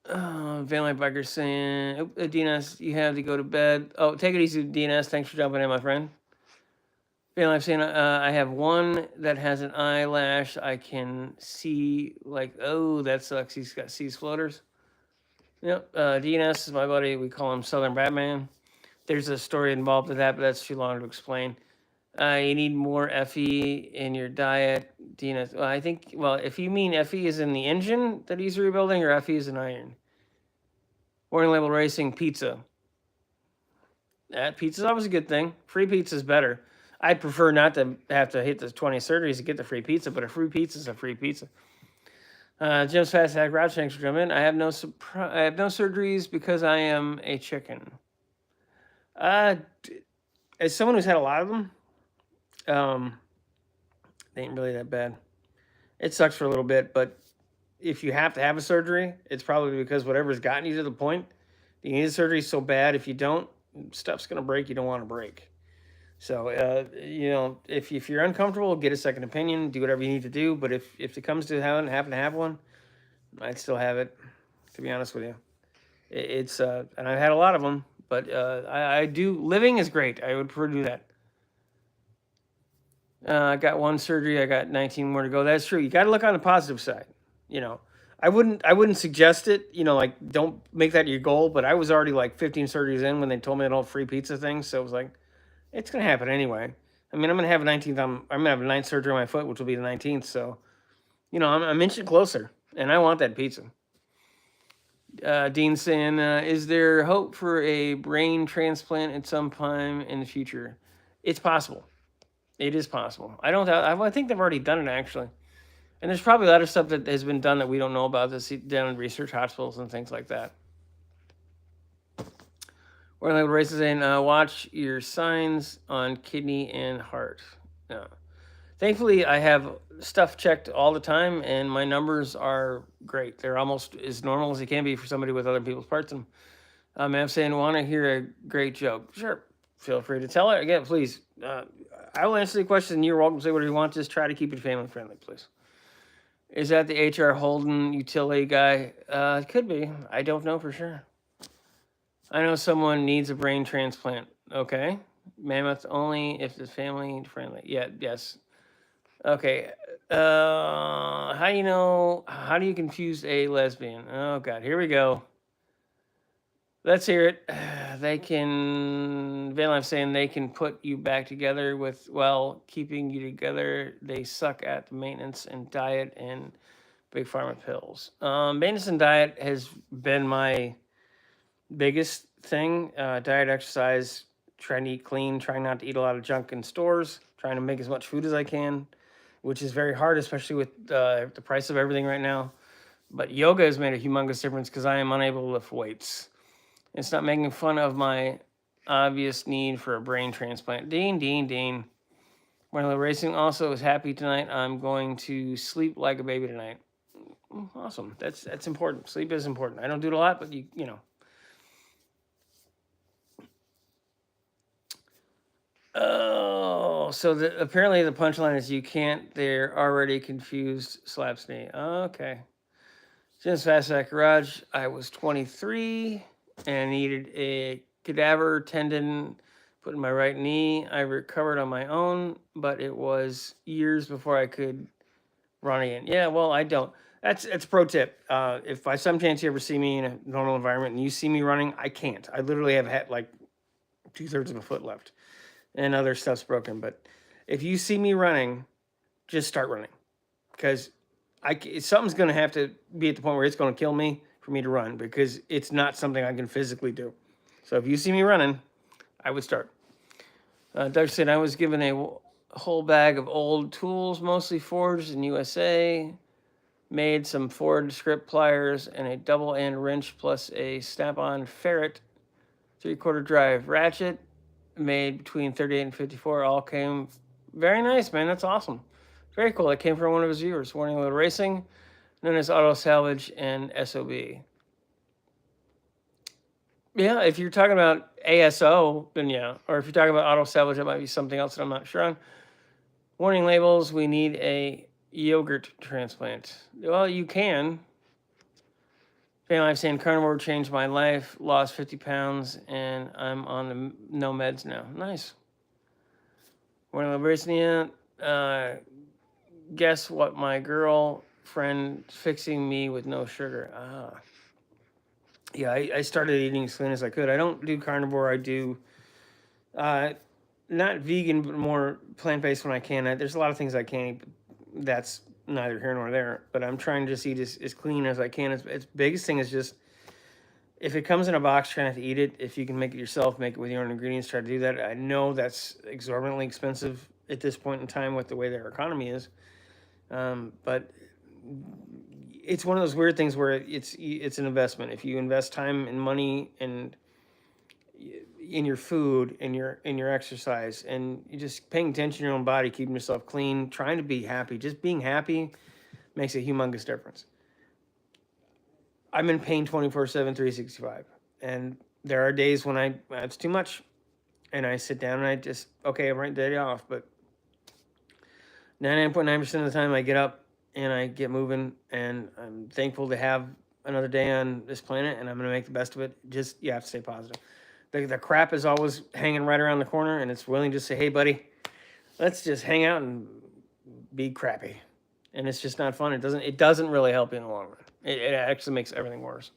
Van Light Biker saying, DNS, you have to go to bed. Oh, take it easy, DNS. Thanks for jumping in, my friend. Van Life saying, I have one that has an eyelash. I can see, like, oh, that sucks. He's got sees floaters. Yep. DNS is my buddy. We call him Southern Batman. There's a story involved with that, but that's too long to explain. You need more Fe in your diet, DNS. Well, I think, if you mean Fe is in the engine that he's rebuilding, or Fe is in iron. Warning label racing pizza. That pizza's always a good thing. Free pizza is better. I'd prefer not to have to hit the 20 surgeries to get the free pizza, but a free pizza is a free pizza. Jim's Fast Hack Route, thanks for coming in. I have no surgeries because I am a chicken. As someone who's had a lot of them, they ain't really that bad. It sucks for a little bit, but if you have to have a surgery, it's probably because whatever's gotten you to the point. You need a surgery so bad. If you don't, stuff's gonna break you don't want to break. So if you're uncomfortable, get a second opinion. Do whatever you need to do. But if it comes to having to have one, I'd still have it. To be honest with you, it's and I've had a lot of them. But I do. Living is great. I would prefer to do that. I got 1 surgery. I got 19 more to go. That's true. You got to look on the positive side. I wouldn't suggest it. Like, don't make that your goal. But I was already like 15 surgeries in when they told me that whole free pizza thing. So it was like, it's gonna happen anyway. I mean, I'm gonna have a 19th. I'm gonna have a 9th surgery on my foot, which will be the 19th. So, I'm inching closer, and I want that pizza. Dean saying, is there hope for a brain transplant at some time in the future? It's possible. It is possible. I think they've already done it, actually. And there's probably a lot of stuff that has been done that we don't know about, that's done in research hospitals and things like that. Or races in, watch your signs on kidney and heart. Yeah. Thankfully, I have stuff checked all the time, and my numbers are great. They're almost as normal as they can be for somebody with other people's parts in them. I'm saying, want to hear a great joke? Sure. Feel free to tell it. Again, please. I will answer the question. You're welcome to say whatever you want. Just try to keep it family friendly, please. Is that the HR Holden utility guy? It could be. I don't know for sure. I know someone needs a brain transplant. Okay. Mammoth only if it's family friendly. Yeah, yes. Okay. How do you confuse a lesbian? Oh God, here we go. Let's hear it. They can, Van Life saying they can put you back together keeping you together. They suck at the maintenance and diet and big pharma pills. Maintenance and diet has been my biggest thing. Diet, exercise, trying to eat clean, trying not to eat a lot of junk in stores, trying to make as much food as I can, which is very hard, especially with the price of everything right now. But yoga has made a humongous difference because I am unable to lift weights. It's not making fun of my obvious need for a brain transplant. Dean, Dean, Dean. Marla Racing also is happy tonight. I'm going to sleep like a baby tonight. Awesome. That's important. Sleep is important. I don't do it a lot, but you know. Oh, so apparently the punchline is you can't. They're already confused. Slaps knee. Okay. Since Fast Sack Garage, I was 23 and needed a cadaver tendon put in my right knee. I recovered on my own, but it was years before I could run again. Yeah, well, I don't. That's a pro tip. If by some chance you ever see me in a normal environment and you see me running, I can't. I literally have had like 2/3 of a foot left, and other stuff's broken. But if you see me running, just start running, because something's going to have to be at the point where it's going to kill me for me to run, because it's not something I can physically do. So if you see me running, I would start. Doug said I was given a whole bag of old tools, mostly forged in USA. Made some Ford script pliers and a double end wrench plus a snap-on ferret 3/4 drive ratchet. Made between 38 and 54. All came very nice, man. That's awesome. Very cool. That came from one of his viewers. Warning Little Racing, known as Auto Salvage and SOB. Yeah, if you're talking about ASO, then yeah. Or if you're talking about Auto Salvage, that might be something else that I'm not sure on. Warning labels, we need a yogurt transplant. Well, you can. Family Life saying carnivore changed my life, lost 50 pounds, and I'm on the no meds now. Nice. Warning Liberation, guess what? My girlfriend fixing me with no sugar. Yeah, I started eating as clean as I could. I don't do carnivore. I do not vegan, but more plant-based when I can. There's a lot of things I can't eat, but that's neither here nor there. But I'm trying to just eat as clean as I can. Its biggest thing is just, if it comes in a box, try not to eat it. If you can make it yourself, make it with your own ingredients, try to do that. I know that's exorbitantly expensive at this point in time with the way their economy is. But it's one of those weird things where it's an investment. If you invest time and money and in your food, in your exercise, and you just paying attention to your own body, keeping yourself clean, trying to be happy, just being happy makes a humongous difference. I'm in pain 24/7, 365. And there are days when it's too much. And I sit down and I just, okay, I'm right day off. But 99.9% of the time I get up and I get moving, and I'm thankful to have another day on this planet, and I'm going to make the best of it. Just, you have to stay positive. The crap is always hanging right around the corner, and it's willing to say, hey, buddy, let's just hang out and be crappy. And it's just not fun. It doesn't really help you in the long run. It actually makes everything worse.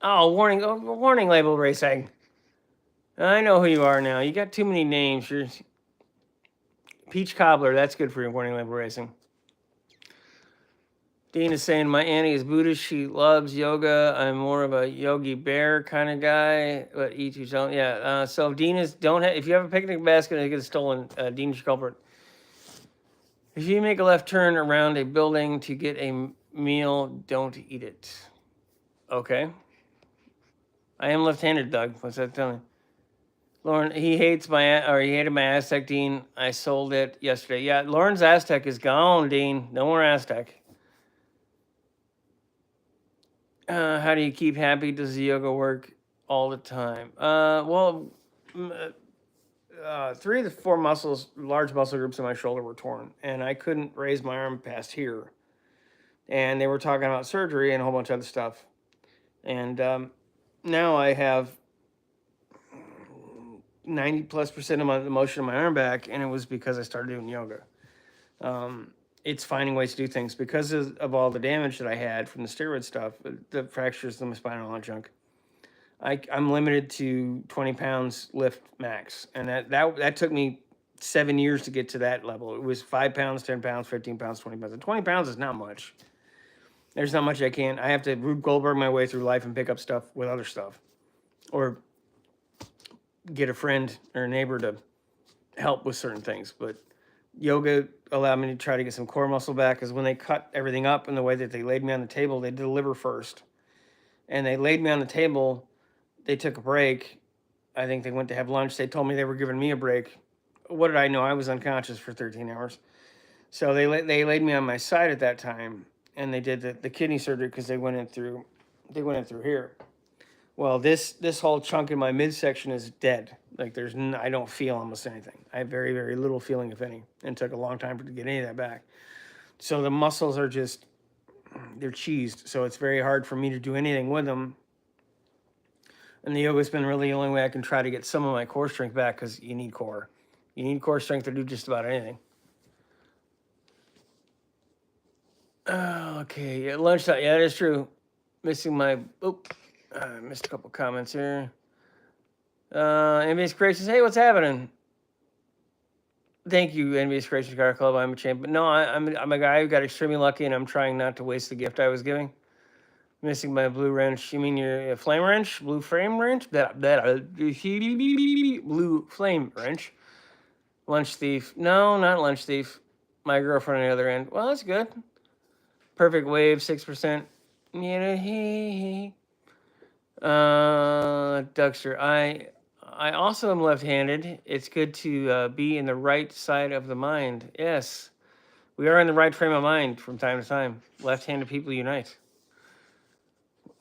Warning label racing. I know who you are now. You got too many names. You're Peach Cobbler. That's good for your warning label racing. Dean is saying my auntie is Buddhist. She loves yoga. I'm more of a Yogi Bear kind of guy, but each his own. Yeah. So Dean is if you have a picnic basket and it gets stolen, Dean is your culprit. If you make a left turn around a building to get a meal, don't eat it. Okay. I am left-handed, Doug. What's that telling? Lauren, he hated my Aztec, Dean. I sold it yesterday. Yeah, Lauren's Aztec is gone, Dean. No more Aztec. How do you keep happy? Does the yoga work all the time? Well, 3 of the 4 large muscle groups in my shoulder were torn, and I couldn't raise my arm past here. And they were talking about surgery and a whole bunch of other stuff. And now I have 90+% of the motion of my arm back, and it was because I started doing yoga. It's finding ways to do things because of all the damage that I had from the steroid stuff, the fractures in my spine and all that junk. I'm limited to 20 pounds lift max, and that took me 7 years to get to that level. It was 5 pounds, 10 pounds, 15 pounds, 20 pounds. And 20 pounds is not much. There's not much I have to Rube Goldberg my way through life and pick up stuff with other stuff, or get a friend or a neighbor to help with certain things. But yoga allowed me to try to get some core muscle back, because when they cut everything up in the way that they laid me on the table, they did the liver first. And they laid me on the table. They took a break. I think they went to have lunch. They told me they were giving me a break. What did I know? I was unconscious for 13 hours. So they laid me on my side at that time, and they did the kidney surgery because they went in through here. Well, this whole chunk in my midsection is dead. Like I don't feel almost anything. I have very, very little feeling, if any, and it took a long time to get any of that back. So the muscles are just, they're cheesed. So it's very hard for me to do anything with them. And the yoga's been really the only way I can try to get some of my core strength back, because you need core. You need core strength to do just about anything. Okay, yeah, lunchtime. Yeah, that is true. Missing my, I missed a couple comments here. NBA Creations, hey, what's happening? Thank you, NBA Creations Car Club. I'm a champ, but no, I'm a guy who got extremely lucky, and I'm trying not to waste the gift I was giving. Missing my blue wrench. You mean your flame wrench? Blue frame wrench? Blue flame wrench. Lunch thief. No, not lunch thief. My girlfriend on the other end. Well, that's good. Perfect wave, 6%. Duckster. I also am left-handed. It's good to be in the right side of the mind. Yes, we are in the right frame of mind from time to time. Left-handed people unite.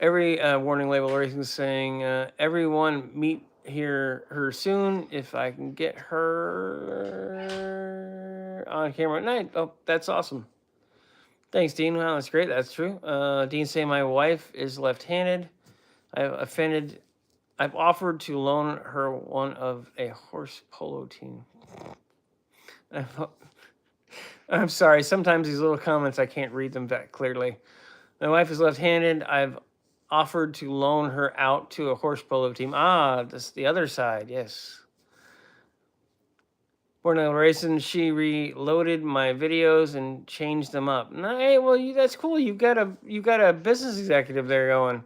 Every warning label racing is saying, everyone meet her soon if I can get her on camera at night. Oh, that's awesome. Thanks, Dean. Wow, that's great. That's true. Dean saying my wife is left-handed. I've offered to loan her one of a horse polo team. I'm sorry. Sometimes these little comments, I can't read them that clearly. My wife is left-handed. I've offered to loan her out to a horse polo team. Ah, that's the other side. Yes. Bornell Racing, she reloaded my videos and changed them up. Hey, well, that's cool. You got a business executive there going.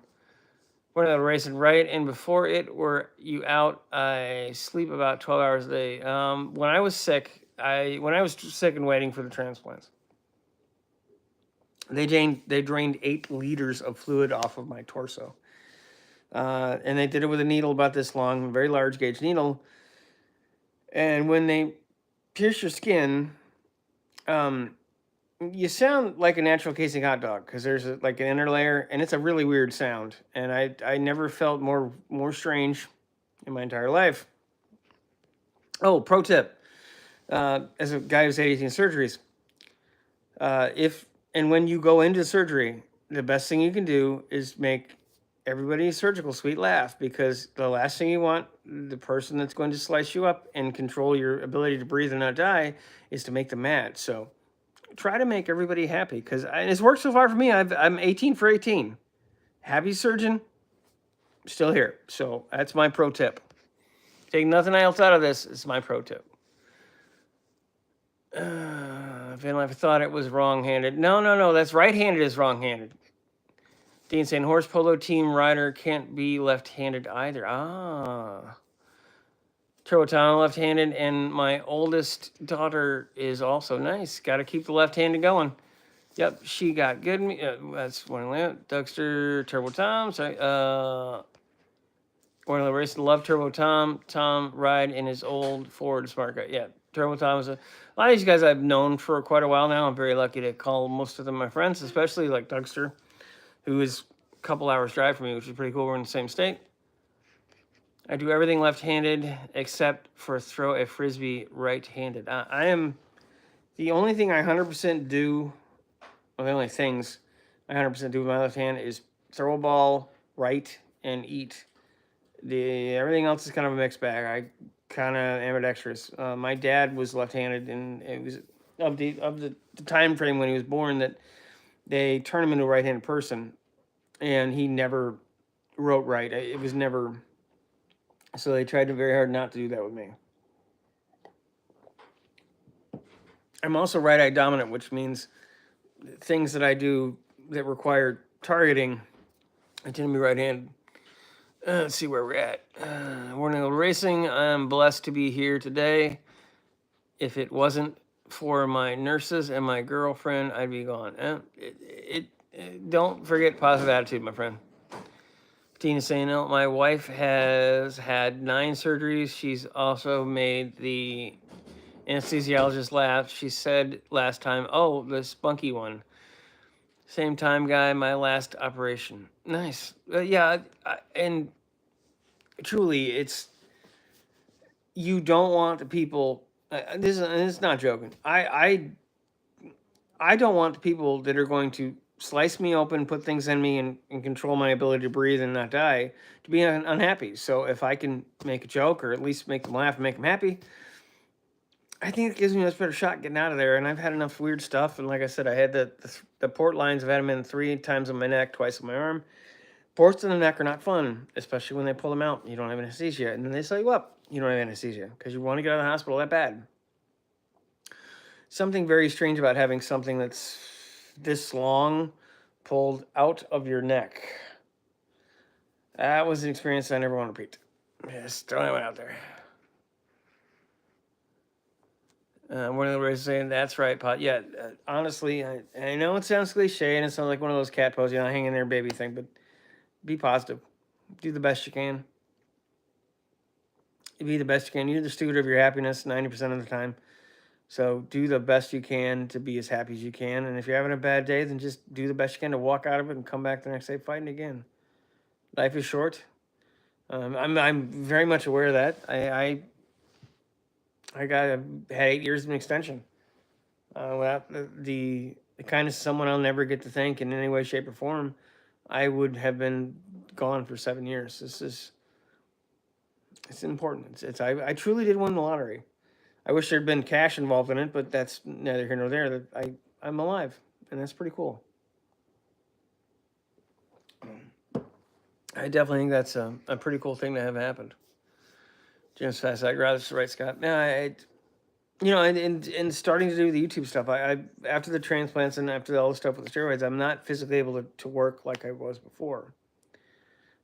Bornell Racing, right? And before it, were you out? I sleep about 12 hours a day. When I was sick, and waiting for the transplants, they drained 8 liters of fluid off of my torso, and they did it with a needle about this long, a very large gauge needle. And when they pierce your skin, you sound like a natural casing hot dog, because there's like an inner layer, and it's a really weird sound. And I never felt more strange in my entire life. Oh, pro tip, as a guy who's had 18 surgeries, if and when you go into surgery, the best thing you can do is make everybody in the surgical suite laugh, because the last thing you want the person that's going to slice you up and control your ability to breathe and not die is to make them mad. So try to make everybody happy, because it's worked so far for me. I'm 18 for 18. Happy surgeon, still here. So that's my pro tip. Take nothing else out of this. It's my pro tip. Van Life, I thought it was wrong-handed. No. That's right-handed is wrong-handed. Dean saying horse polo team rider can't be left-handed either. Turbo Tom left-handed, and my oldest daughter is also nice. Got to keep the left-handed going. Yep, she got good. That's one lamp. Duckster, Turbo Tom. Sorry. One of the races. Love Turbo Tom. Tom ride in his old Ford Smart Car. Yeah, Turbo Tom is a lot of these guys I've known for quite a while now. I'm very lucky to call most of them my friends, especially like Duckster, who is a couple hours drive from me, which is pretty cool. We're in the same state. I do everything left-handed except for throw a frisbee right-handed. I am the only thing I 100% do. Well, the only things I 100% do with my left hand is throw a ball right and eat. Everything else is kind of a mixed bag. I kind of ambidextrous. My dad was left-handed, and it was of the time frame when he was born that they turned him into a right-handed person, and he never wrote right. It was never. So they tried very hard not to do that with me. I'm also right-eye dominant, which means things that I do that require targeting, I tend to be right-handed. Let's see where we're at. Morning Racing. I'm blessed to be here today. If it wasn't for my nurses and my girlfriend, I'd be gone. Don't forget positive attitude, my friend. Tina's saying, no, my wife has had 9 surgeries. She's also made the anesthesiologist laugh. She said last time, oh, the spunky one. Same time, guy, my last operation. Nice. Yeah, and truly, you don't want the people. This is not joking. I don't want the people that are going to slice me open, put things in me, and control my ability to breathe and not die to be unhappy. So if I can make a joke or at least make them laugh and make them happy, I think it gives me a much better shot getting out of there. And I've had enough weird stuff. And like I said, I had the port lines. I've had them in 3 times on my neck, twice on my arm. Ports in the neck are not fun, especially when they pull them out. You don't have anesthesia, and then they sew you up. You don't have anesthesia because you want to get out of the hospital that bad. Something very strange about having something that's this long pulled out of your neck. That was an experience I never want to repeat. Just throwing it out there. One of the ways saying that's right, Pot. Yeah, honestly, I know it sounds cliche and it sounds like one of those cat pose, hang in there, baby thing, but be positive. Do the best you can. Be the best you can. You're the steward of your happiness 90% of the time. So do the best you can to be as happy as you can. And if you're having a bad day, then just do the best you can to walk out of it and come back the next day fighting again. Life is short. I'm very much aware of that. I had 8 years of an extension. Without the kindness of someone I'll never get to thank in any way, shape, or form, I would have been gone for 7 years. It's important. I truly did win the lottery. I wish there'd been cash involved in it, but that's neither here nor there. That I'm alive, and that's pretty cool. I definitely think that's a pretty cool thing to have happened. Jim's fast. I'd rather right, Scott. Yeah, and starting to do the YouTube stuff. I after the transplants and after all the stuff with the steroids, I'm not physically able to work like I was before.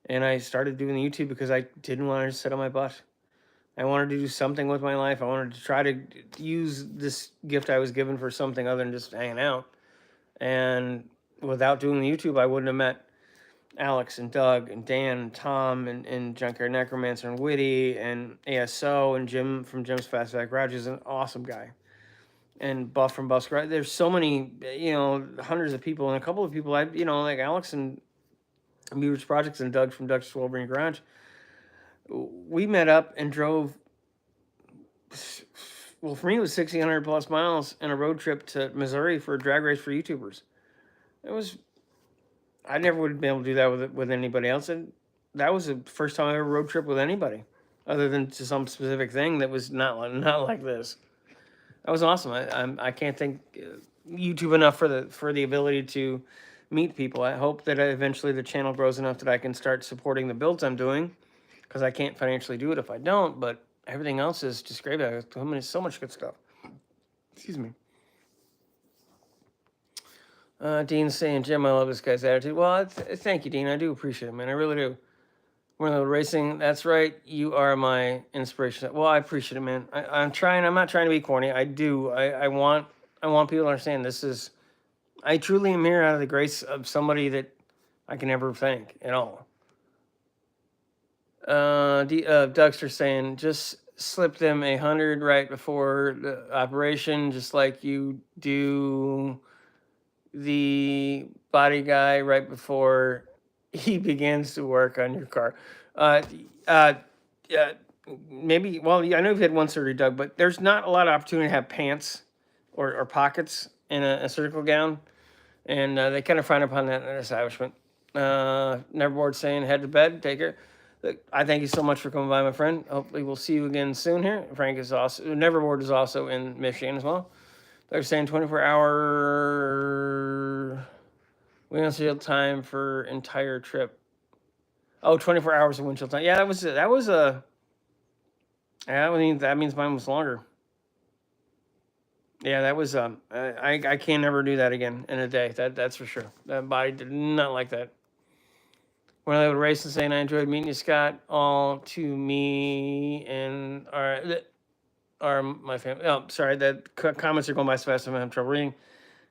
And I started doing the YouTube because I didn't want to sit on my butt. I wanted to do something with my life. I wanted to try to use this gift I was given for something other than just hanging out. And without doing the YouTube, I wouldn't have met Alex and Doug and Dan and Tom and Junkyard Necromancer and Witty and ASO and Jim from Jim's Fast Back Garage is an awesome guy. And Buff from Buff's Garage. There's so many, hundreds of people, and a couple of people like Alex and Beaver's Projects and Doug from Doug's Wolverine Garage. We met up and drove. Well, for me, it was 1,600 plus miles and a road trip to Missouri for a drag race for YouTubers. I never would have been able to do that with anybody else, and that was the first time I ever road trip with anybody, other than to some specific thing that was not like this. That was awesome. I can't thank YouTube enough for the ability to meet people. I hope that eventually the channel grows enough that I can start supporting the builds I'm doing, because I can't financially do it if I don't. But everything else is just great. So much good stuff. Excuse me. Dean's saying, Jim, I love this guy's attitude. Well, thank you, Dean. I do appreciate it, man. I really do. We're racing. That's right. You are my inspiration. Well, I appreciate it, man. I'm trying. I'm not trying to be corny. I do. I want people to understand this is. I truly am here out of the grace of somebody that I can never thank at all. Dougster saying, just slip them 100 right before the operation, just like you do the body guy right before he begins to work on your car. Yeah, maybe. Well, I know you've had one surgery, Doug, but there's not a lot of opportunity to have pants or pockets in a surgical gown, and they kind of frown upon that in an establishment. Neverboard saying, head to bed, take care. I thank you so much for coming by, my friend. Hopefully, we'll see you again soon here. Frank is also Neverboard is also in Michigan as well. They're saying 24-hour windshield time for entire trip. Oh, 24 hours of windshield time. Yeah, that was a. Yeah, I mean that means mine was longer. Yeah, that was I can never do that again in a day. That's for sure. That body did not like that. When I would race and saying I enjoyed meeting you, Scott. All to me and our my family. Oh, sorry, the comments are going by so fast. I'm having trouble reading,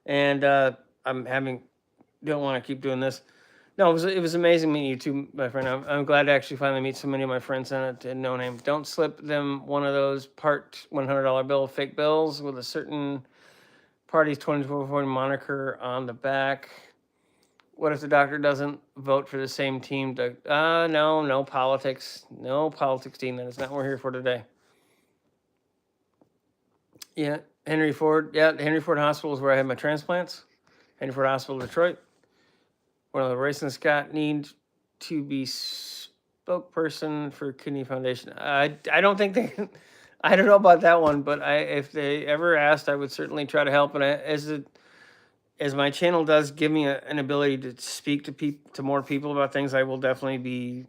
and I'm having don't want to keep doing this. No, it was amazing meeting you too, my friend. I'm glad to actually finally meet so many of my friends in it and no name. Don't slip them one of those part $100 bill fake bills with a certain party's 24/40 moniker on the back. What if the doctor doesn't vote for the same team? No politics. No politics, Dean. That is not what we're here for today. Yeah, Henry Ford. Yeah, Henry Ford Hospital is where I had my transplants. Henry Ford Hospital, Detroit. One of the racing Scott need to be spokesperson for Kidney Foundation. I don't think they. I don't know about that one, but if they ever asked, I would certainly try to help. And as my channel does give me an ability to speak to more people about things, I will definitely be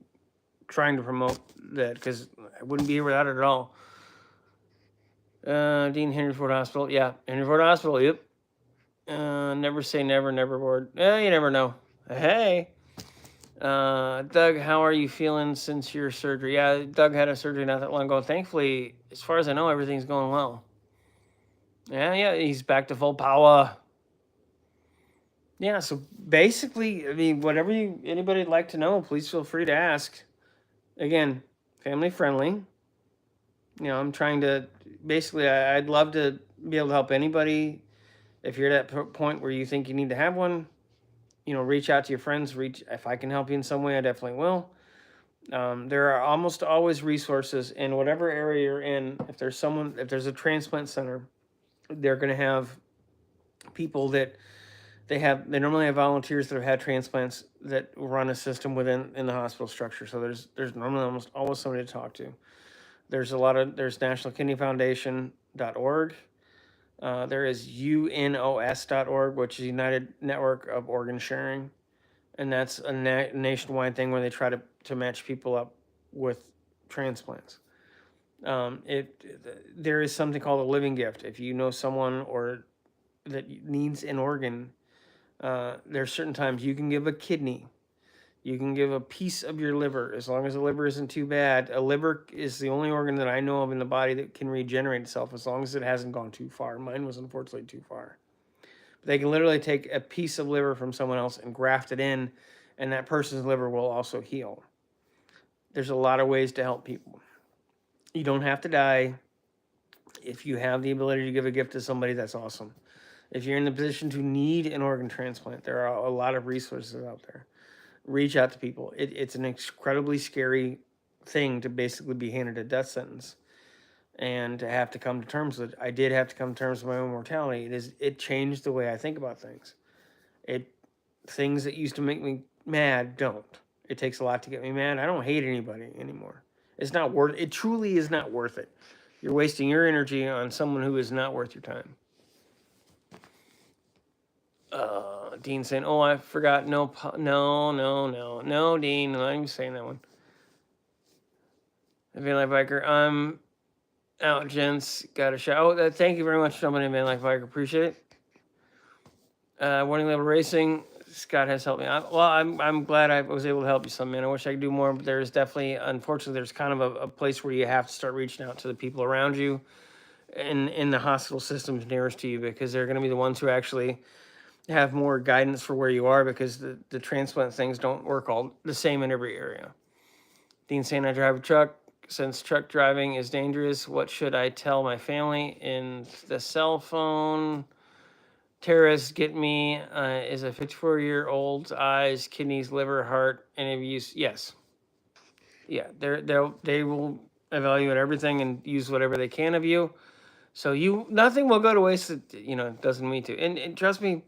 trying to promote that because I wouldn't be here without it at all. Dean Henry Ford Hospital, yeah, Henry Ford Hospital, yep. Never say never, never bored. You never know. Hey, Doug, how are you feeling since your surgery? Yeah, Doug had a surgery not that long ago. Thankfully, as far as I know, everything's going well. Yeah, he's back to full power. Yeah, so basically, I mean, whatever anybody'd like to know, please feel free to ask. Again, family friendly. I'm trying to basically, I'd love to be able to help anybody. If you're at that point where you think you need to have one, reach out to your friends. If I can help you in some way, I definitely will. There are almost always resources in whatever area you're in. If there's a transplant center, they're going to have people that they normally have volunteers that have had transplants that run a system in the hospital structure. So there's normally almost always somebody to talk to. There's National Kidney Foundation.org. There is UNOS.org, which is United Network of Organ Sharing, and that's a nationwide thing where they try to match people up with transplants. There is something called a living gift. If you know someone or that needs an organ, there's certain times you can give a kidney. You can give a piece of your liver, as long as the liver isn't too bad. A liver is the only organ that I know of in the body that can regenerate itself, as long as it hasn't gone too far. Mine was unfortunately too far. But they can literally take a piece of liver from someone else and graft it in, and that person's liver will also heal. There's a lot of ways to help people. You don't have to die. If you have the ability to give a gift to somebody, that's awesome. If you're in the position to need an organ transplant, there are a lot of resources out there. Reach out to people. It's an incredibly scary thing to basically be handed a death sentence and to have to come to terms with it. I did have to come to terms with my own mortality. It changed the way I think about things. Things that used to make me mad don't. It takes a lot to get me mad. I don't hate anybody anymore. It truly is not worth it. You're wasting your energy on someone who is not worth your time. Dean saying, "Oh, I forgot. No, Dean. I'm not even saying that one." Van Life Biker, I'm out, gents. Got a shot. Oh, thank you very much for jumping in, Van Life Biker. Appreciate it. Warning Level Racing. Scott has helped me. I'm glad I was able to help you some, man. I wish I could do more, but there's definitely, unfortunately, there's kind of a place where you have to start reaching out to the people around you in the hospital systems nearest to you, because they're going to be the ones who actually have more guidance for where you are, because the transplant things don't work all the same in every area. Dean saying, I drive a truck. Since truck driving is dangerous, what should I tell my family in the cell phone? Terrorists get me is a 54-year-old's eyes, kidneys, liver, heart, and abuse. Yes. Yeah, they will evaluate everything and use whatever they can of you. So nothing will go to waste that doesn't mean to. And trust me,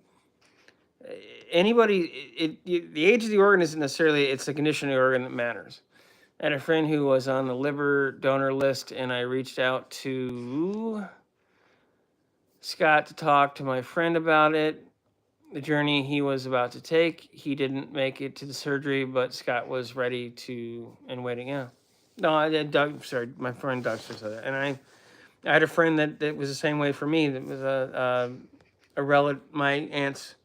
anybody, the age of the organ isn't necessarily, it's the condition of the organ that matters. I had a friend who was on the liver donor list, and I reached out to Scott to talk to my friend about it. The journey he was about to take. He didn't make it to the surgery, but Scott was ready to and waiting. Yeah. No, Doug. Sorry, my friend Doug said that, and I had a friend that was the same way for me. That was a relative, my aunt's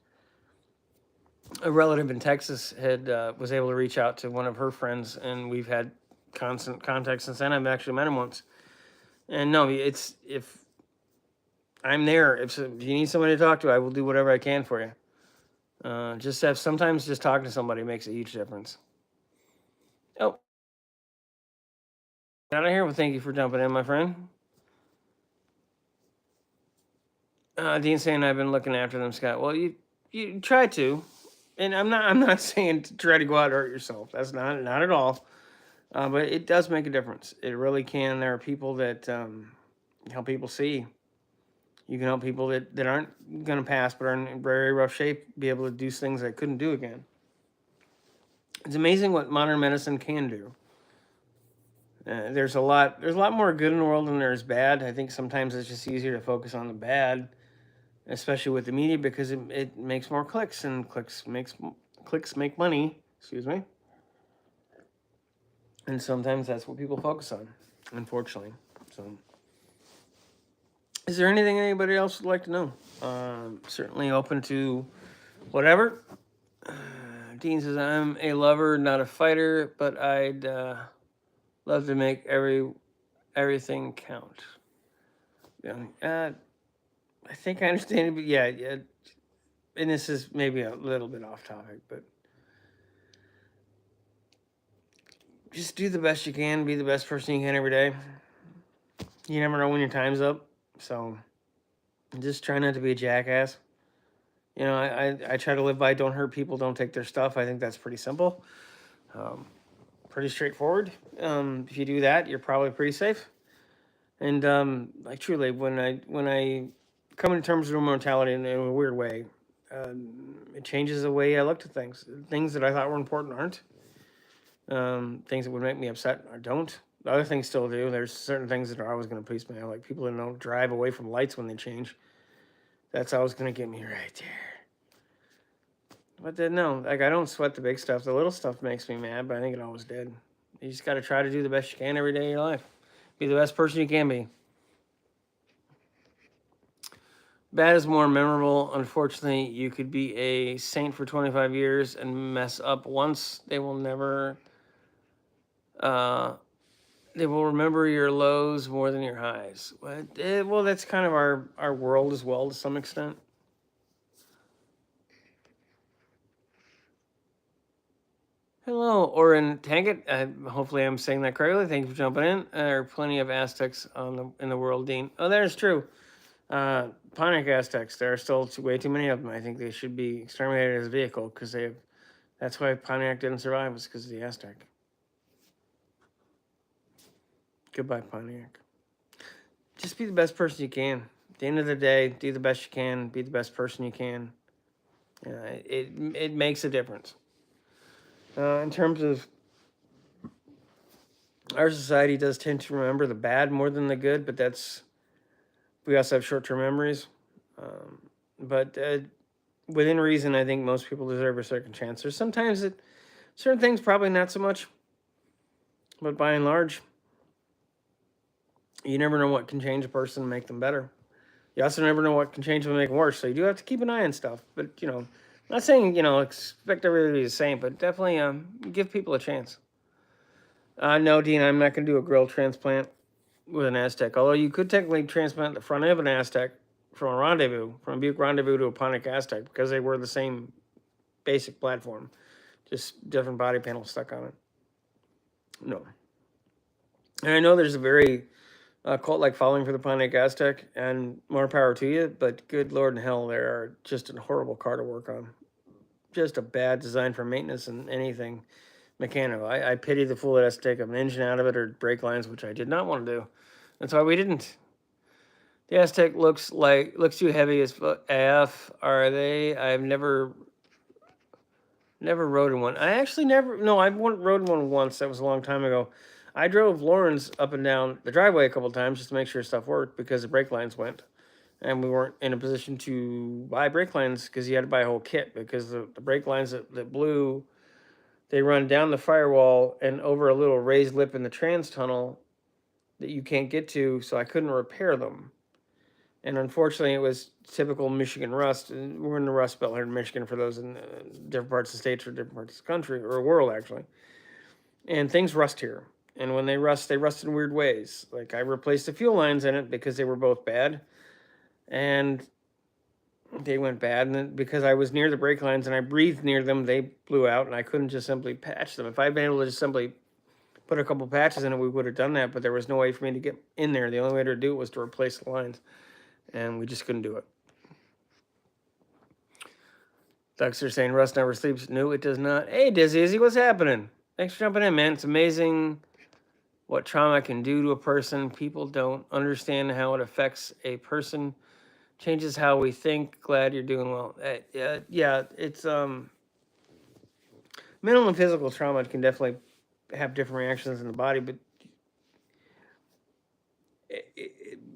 a relative in Texas had was able to reach out to one of her friends, and we've had constant contact since then. I've actually met him once, and no, it's if I'm there, if you need somebody to talk to, I will do whatever I can for you. Just have sometimes just talking to somebody makes a huge difference. Oh, out of here. Well, thank you for jumping in, my friend. Dean saying I've been looking after them, Scott. Well, you try to, and I'm not saying to try to go out and hurt yourself. That's not at all. But it does make a difference. It really can. There are people that help people see. You can help people that aren't going to pass but are in very rough shape be able to do things they couldn't do again. It's amazing what modern medicine can do. There's a lot more good in the world than there's bad. I think sometimes it's just easier to focus on the bad, especially with the media, because it makes more clicks, and clicks make money. Excuse me. And sometimes that's what people focus on, unfortunately. So, is there anything anybody else would like to know? Certainly open to whatever. Dean says, I'm a lover, not a fighter, but I'd love to make everything count. Yeah, I think I understand it, but yeah. And this is maybe a little bit off topic, but just do the best you can, be the best person you can every day. You never know when your time's up, so just try not to be a jackass. I try to live by don't hurt people, don't take their stuff. I think that's pretty simple, pretty straightforward. If you do that, you're probably pretty safe. And like truly, when I come into terms with mortality in a weird way, it changes the way I look at things. Things that I thought were important aren't. Things that would make me upset or don't. The other things still do. There's certain things that are always going to please me. Like people that don't drive away from lights when they change. That's always going to get me right there. But then, no, like I don't sweat the big stuff. The little stuff makes me mad, but I think it always did. You just got to try to do the best you can every day of your life. Be the best person you can be. Bad is more memorable. Unfortunately, you could be a saint for 25 years and mess up once. They will never. They will remember your lows more than your highs. Well, that's kind of our world as well to some extent. Hello, Oren Taggett. Hopefully, I'm saying that correctly. Thank you for jumping in. There are plenty of Aztecs in the world, Dean. Oh, that is true. Pontiac Aztecs. There are still way too many of them. I think they should be exterminated as a vehicle because they have. That's why Pontiac didn't survive, was because of the Aztec. Goodbye, Pontiac. Just be the best person you can. At the end of the day, do the best you can. Be the best person you can. It makes a difference. In terms of our society, does tend to remember the bad more than the good, but we also have short-term memories. But within reason, I think most people deserve a second chance. There's sometimes certain things probably not so much, but by and large, you never know what can change a person and make them better. You also never know what can change them and make them worse. So you do have to keep an eye on stuff. But I'm not saying expect everybody to be the same, but definitely give people a chance. No, Dean, I'm not going to do a grill transplant with an Aztec. Although you could technically transplant the front end of an Aztec from a Buick Rendezvous to a Pontiac Aztec because they were the same basic platform, just different body panels stuck on it. No. And I know there's a very cult-like following for the Pontiac Aztec, and more power to you, but good Lord in hell, they are just a horrible car to work on. Just a bad design for maintenance and anything mechanical. I pity the fool that has to take an engine out of it or brake lines, which I did not want to do. That's why we didn't. The Aztec looks too heavy as AF. Are they? I've never rode in one. I actually never. No, I rode in one once. That was a long time ago. I drove Lauren's up and down the driveway a couple of times just to make sure stuff worked because the brake lines went, and we weren't in a position to buy brake lines because you had to buy a whole kit because the brake lines that blew, they run down the firewall and over a little raised lip in the trans tunnel that you can't get to, so I couldn't repair them. And unfortunately, it was typical Michigan rust. We're in the Rust Belt here in Michigan, for those in different parts of the states or different parts of the country or world, actually. And things rust here. And when they rust in weird ways. Like I replaced the fuel lines in it because they were both bad, and they went bad. And then because I was near the brake lines and I breathed near them, they blew out, and I couldn't just simply patch them. If I'd been able to just simply put a couple patches in it, we would have done that. But there was no way for me to get in there. The only way to do it was to replace the lines, and we just couldn't do it. Ducks are saying Russ never sleeps. No, it does not. Hey, Dizzy, what's happening? Thanks for jumping in, man. It's amazing what trauma can do to a person. People don't understand how it affects a person. Changes how we think. Glad you're doing well. Yeah, it's mental and physical trauma can definitely have different reactions in the body, but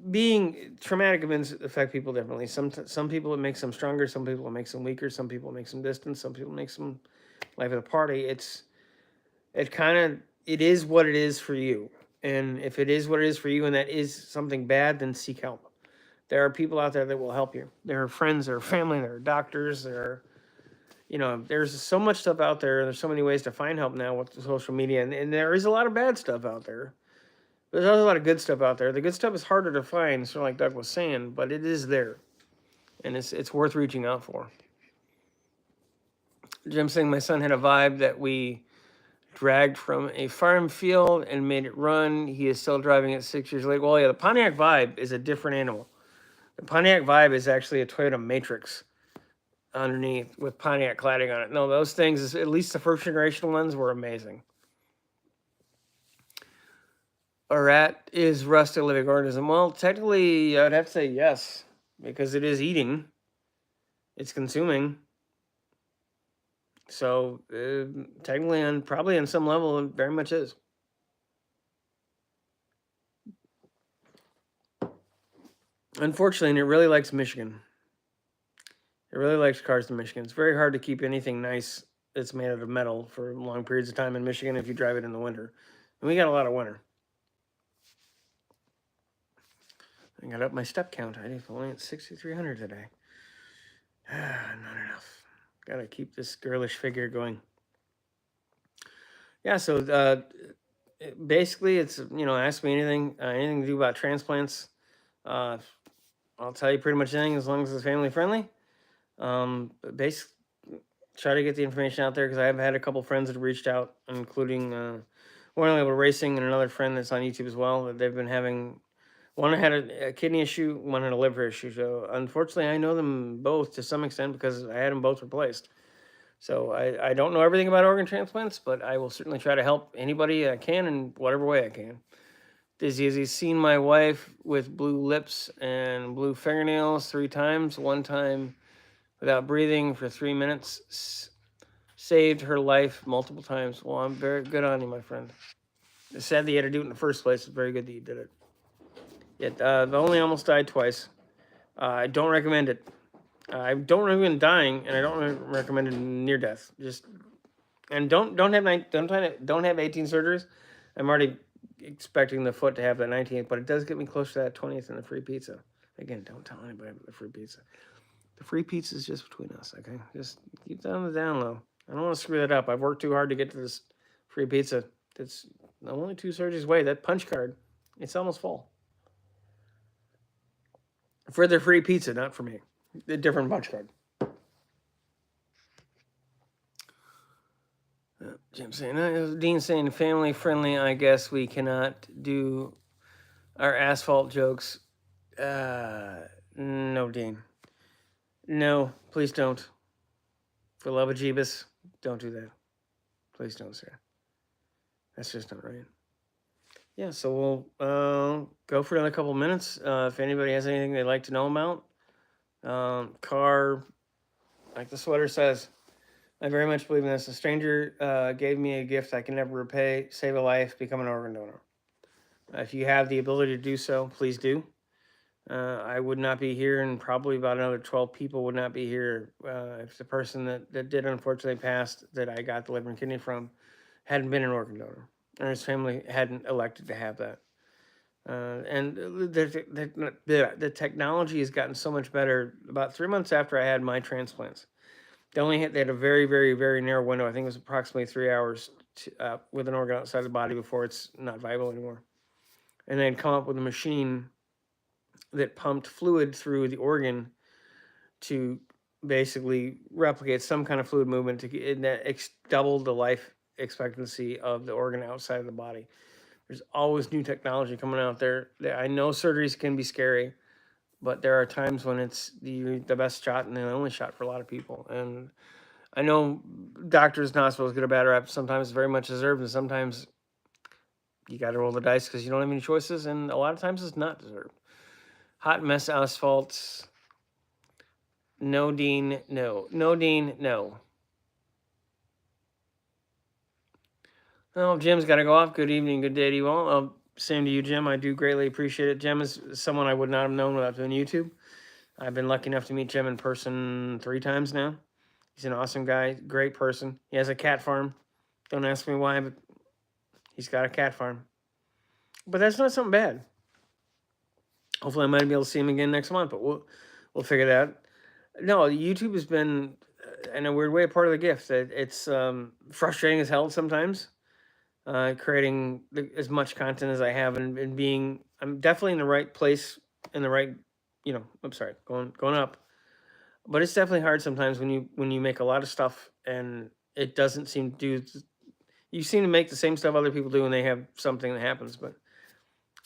being traumatic events affect people differently. Some people it makes them stronger. Some people it makes them weaker. Some people it makes them distant. Some people it makes them life of the party. It is what it is for you. And if it is what it is for you and that is something bad, then seek help. There are people out there that will help you. There are friends, there are family, there are doctors, there's so much stuff out there. There's so many ways to find help now with social media. And there is a lot of bad stuff out there. There's also a lot of good stuff out there. The good stuff is harder to find, sort of like Doug was saying, but it is there. And it's worth reaching out for. Jim saying my son had a vibe that we dragged from a farm field and made it run. He is still driving it 6 years later. Well, yeah, the Pontiac Vibe is a different animal. The Pontiac Vibe is actually a Toyota Matrix underneath with Pontiac cladding on it. No, those things, at least the first generation ones, were amazing. A rat is rust a living organism? Well, technically, I'd have to say yes, because it is eating. It's consuming. So technically, probably on some level, it very much is. Unfortunately, and it really likes Michigan. It really likes cars in Michigan. It's very hard to keep anything nice that's made out of metal for long periods of time in Michigan if you drive it in the winter. And we got a lot of winter. I got up my step count. I'm only at 6,300 today. Not enough. Got to keep this girlish figure going. Yeah, so basically it's, ask me anything to do about transplants. I'll tell you pretty much anything as long as it's family friendly. Basically, try to get the information out there because I have had a couple friends that have reached out, including one able racing and another friend that's on YouTube as well. That they've been having. One had a kidney issue, one had a liver issue. So unfortunately, I know them both to some extent because I had them both replaced. So I don't know everything about organ transplants, but I will certainly try to help anybody I can in whatever way I can. Dizzy, has he seen my wife with blue lips and blue fingernails 3 times? One time without breathing for 3 minutes. Saved her life multiple times. Well, I'm very good on you, my friend. It's sad that you had to do it in the first place. It's very good that you did it. Yet, the only almost died twice. I don't recommend it. I don't recommend dying, and I don't recommend it near death. And don't have 18 surgeries. I'm already expecting the foot to have that 19th, but it does get me close to that 20th and the free pizza. Again, don't tell anybody about the free pizza. The free pizza is just between us, okay? Just keep that on the down low. I don't want to screw that up. I've worked too hard to get to this free pizza. I'm only 2 surgeries away. That punch card, it's almost full. For the free pizza, not for me. A different punch card. Jim saying, Dean saying, family friendly. I guess we cannot do our asphalt jokes. No, Dean. No, please don't. For love of Jeebus, don't do that. Please don't, sir. That's just not right. Yeah, so we'll go for another couple minutes. If anybody has anything they'd like to know about, car, like the sweater says, I very much believe in this. A stranger gave me a gift I can never repay. Save a life, become an organ donor. If you have the ability to do so, please do. I would not be here, and probably about another 12 people would not be here if the person that did unfortunately passed, that I got the liver and kidney from, hadn't been an organ donor, or his family hadn't elected to have that. And the technology has gotten so much better. About 3 months after I had my transplants, they had a very, very, very narrow window. I think it was approximately 3 hours with an organ outside the body before it's not viable anymore. And they'd come up with a machine that pumped fluid through the organ to basically replicate some kind of fluid movement that doubled the life expectancy of the organ outside of the body. There's always new technology coming out there. I know surgeries can be scary, but there are times when it's the best shot and the only shot for a lot of people. And I know doctors and hospitals get a bad rap, sometimes very much deserved, and sometimes you got to roll the dice because you don't have any choices, and a lot of times it's not deserved. Hot mess asphalt. No, Dean, no. No, Dean, no. Oh, Jim's got to go off. Good evening, good day to you all. Same to you, Jim. I do greatly appreciate it. Jim is someone I would not have known without doing YouTube. I've been lucky enough to meet Jim in person 3 times now. He's an awesome guy, great person. He has a cat farm. Don't ask me why, but he's got a cat farm. But that's not something bad. Hopefully, I might be able to see him again next month, but we'll figure that out. No, YouTube has been, in a weird way, a part of the gift. It's frustrating as hell sometimes, creating as much content as I have and being. I'm definitely in the right place, in the right, I'm sorry, going up. But it's definitely hard sometimes when you make a lot of stuff and it doesn't seem to do. You seem to make the same stuff other people do, and they have something that happens, but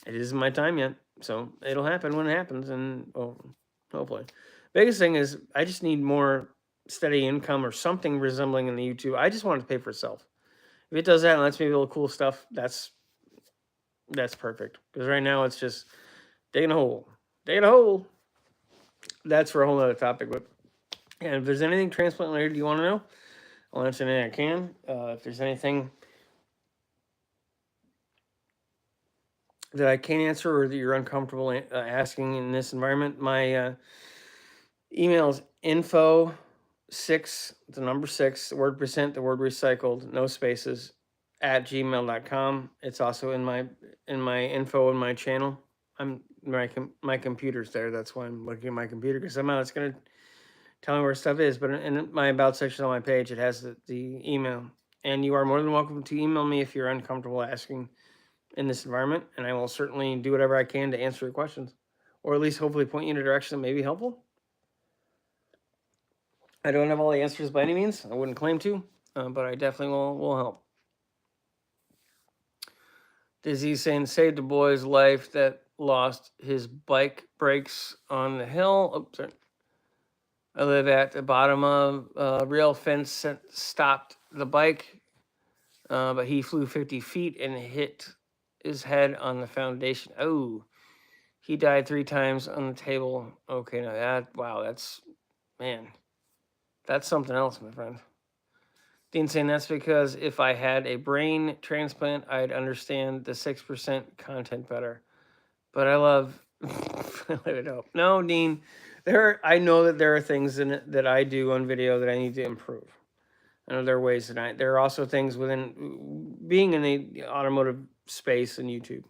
it isn't my time yet. So it'll happen when it happens, and hopefully. Biggest thing is I just need more steady income or something resembling in the YouTube. I just want it to pay for itself. If it does that and lets me build cool stuff, that's perfect. Because right now it's just digging a hole, digging a hole. That's for a whole other topic. But and if there's anything transplant related you want to know, I'll answer anything I can. If there's anything that I can't answer or that you're uncomfortable asking in this environment, my email is info6, the number 6, the word percent, the word recycled, no spaces, at gmail.com. It's also in my info in my channel. My computer's there. That's why I'm looking at my computer, because somehow it's going to tell me where stuff is. But in my about section on my page, it has the email. And you are more than welcome to email me if you're uncomfortable asking in this environment, and I will certainly do whatever I can to answer your questions, or at least hopefully point you in a direction that may be helpful. I don't have all the answers by any means. I wouldn't claim to, but I definitely will help. Dizzy saying, saved a boy's life that lost his bike brakes on the hill. Oops, sorry. I live at the bottom of a rail fence, stopped the bike, but he flew 50 feet and hit his head on the foundation. Oh, he died 3 times on the table. Okay, now that's, man, that's something else, my friend. Dean saying that's because if I had a brain transplant, I'd understand the 6% content better. But I love, let it up. No, Dean, I know that there are things in it that I do on video that I need to improve. I know there are ways that there are also things within being in the automotive space and YouTube.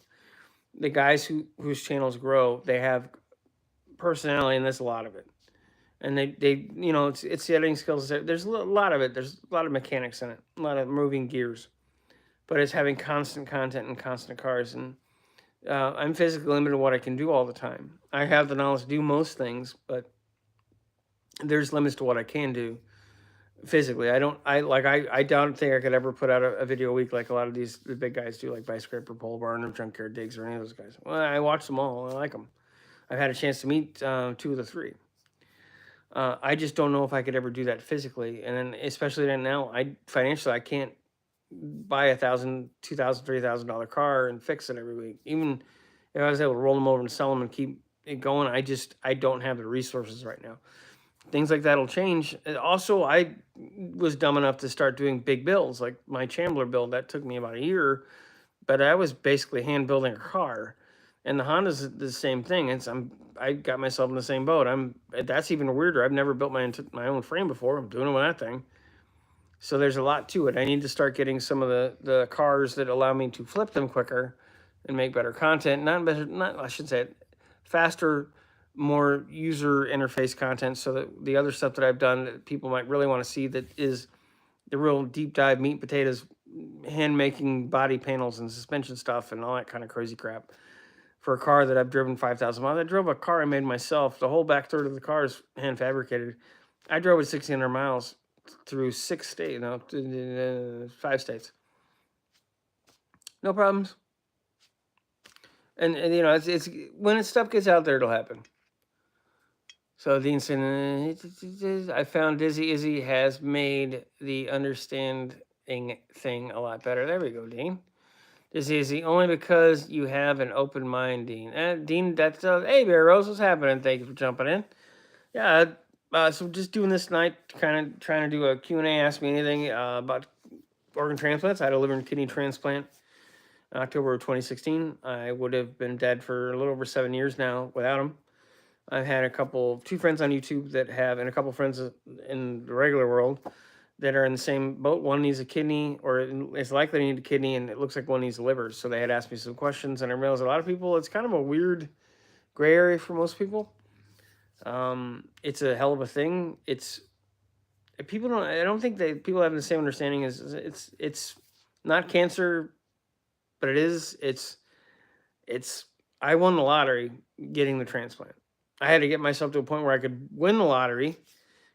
The guys whose channels grow, they have personality, and there's a lot of it. And they it's the editing skills. There's a lot of it. There's a lot of mechanics in it, a lot of moving gears. But it's having constant content and constant cars. And I'm physically limited to what I can do all the time. I have the knowledge to do most things, but there's limits to what I can do physically. I don't think I could ever put out a video a week like a lot of the big guys do, like Bicycle or Pole Barn or Junkyard Digs or any of those guys. Well, I watch them all. I like them. I've had a chance to meet 2 of the 3. I just don't know if I could ever do that physically, and then especially right now, financially I can't buy $1,000, $2,000, $3,000 car and fix it every week. Even if I was able to roll them over and sell them and keep it going, I don't have the resources right now. Things like that will change. Also, I was dumb enough to start doing big builds, like my Chambler build. That took me about a year, but I was basically hand building a car. And the Honda's the same thing. I got myself in the same boat. That's even weirder. I've never built my own frame before. I'm doing it with that thing. So there's a lot to it. I need to start getting some of the cars that allow me to flip them quicker and make better content. Not better, not I should say it, faster, more user interface content, so that the other stuff that I've done that people might really want to see, that is the real deep dive meat and potatoes, hand making body panels and suspension stuff and all that kind of crazy crap. For a car that I've driven 5,000 miles, I drove a car I made myself. The whole back third of the car is hand fabricated. I drove it 1,600 miles through 6 states, no, 5 states. No problems. And it's when stuff gets out there, it'll happen. So Dean said, I found Dizzy Izzy has made the understanding thing a lot better. There we go, Dean. Dizzy Izzy, only because you have an open mind, Dean. Dean, that's hey, Bear Rose, what's happening? Thank you for jumping in. Yeah, so just doing this tonight, kind of trying to do a Q&A, ask me anything about organ transplants. I had a liver and kidney transplant in October of 2016. I would have been dead for a little over 7 years now without them. I've had two friends on YouTube that have, and a couple friends in the regular world that are in the same boat. One needs a kidney, or is likely to need a kidney, and it looks like one needs a liver. So they had asked me some questions, and I realized a lot of people, it's kind of a weird gray area for most people. It's a hell of a thing. It's people don't. I don't think that people have the same understanding. It's not cancer, but it is. It's. I won the lottery getting the transplant. I had to get myself to a point where I could win the lottery,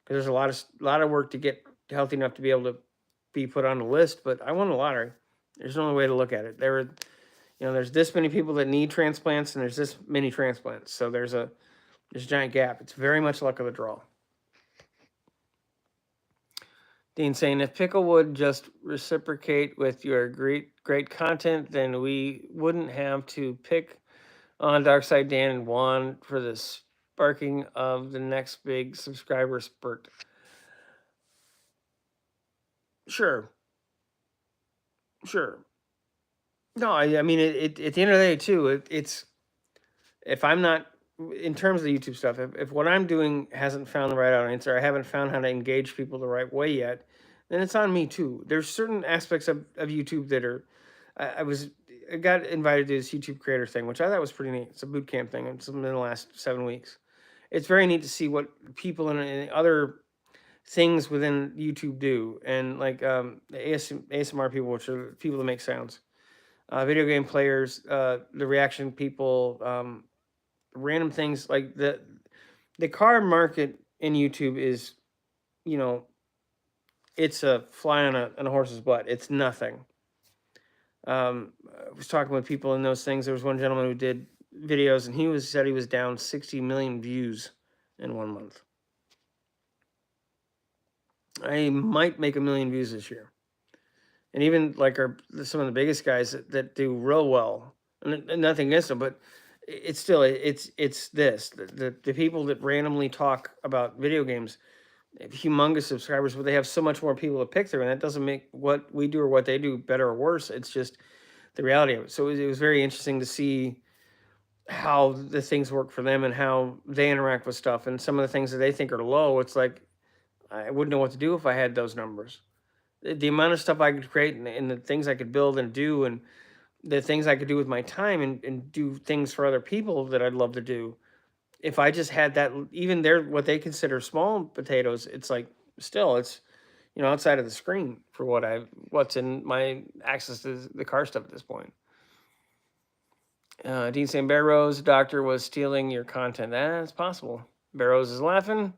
because there's a lot of work to get healthy enough to be able to be put on the list. But I won the lottery. There's no other way to look at it. There's this many people that need transplants, and there's this many transplants. So there's a giant gap. It's very much luck of the draw. Dean saying, if Pickle would just reciprocate with your great content, then we wouldn't have to pick on Darkside Dan and Juan for the sparking of the next big subscriber spurt. Sure. No, I mean, at the end of the day, too, it's if I'm not, in terms of the YouTube stuff, if what I'm doing hasn't found the right audience, or I haven't found how to engage people the right way yet, then it's on me too. There's certain aspects of YouTube that are, I got invited to this YouTube creator thing, which I thought was pretty neat. It's a boot camp thing. It's in the last 7 weeks. It's very neat to see what people in other things within YouTube do, and like ASMR people, which are people that make sounds, video game players, the reaction people, random things like the car market in YouTube is, it's a fly on a horse's butt. It's nothing. I was talking with people in those things. There was one gentleman who did videos, and he said he was down 60 million views in 1 month. I might make 1 million views this year. And even like some of the biggest guys that do real well, and nothing against them, but it's still, it's this, the people that randomly talk about video games, humongous subscribers, but they have so much more people to pick through, and that doesn't make what we do or what they do better or worse. It's just the reality of it. So it was very interesting to see how the things work for them and how they interact with stuff, and some of the things that they think are low. It's like, I wouldn't know what to do if I had those numbers. The amount of stuff I could create, and the things I could build and do, and the things I could do with my time, and do things for other people that I'd love to do. If I just had that, even what they consider small potatoes, it's like, still, it's, outside of the screen for what's in my access to the car stuff at this point. Dean saying, Bear Rose doctor was stealing your content. That's possible. Bear Rose is laughing.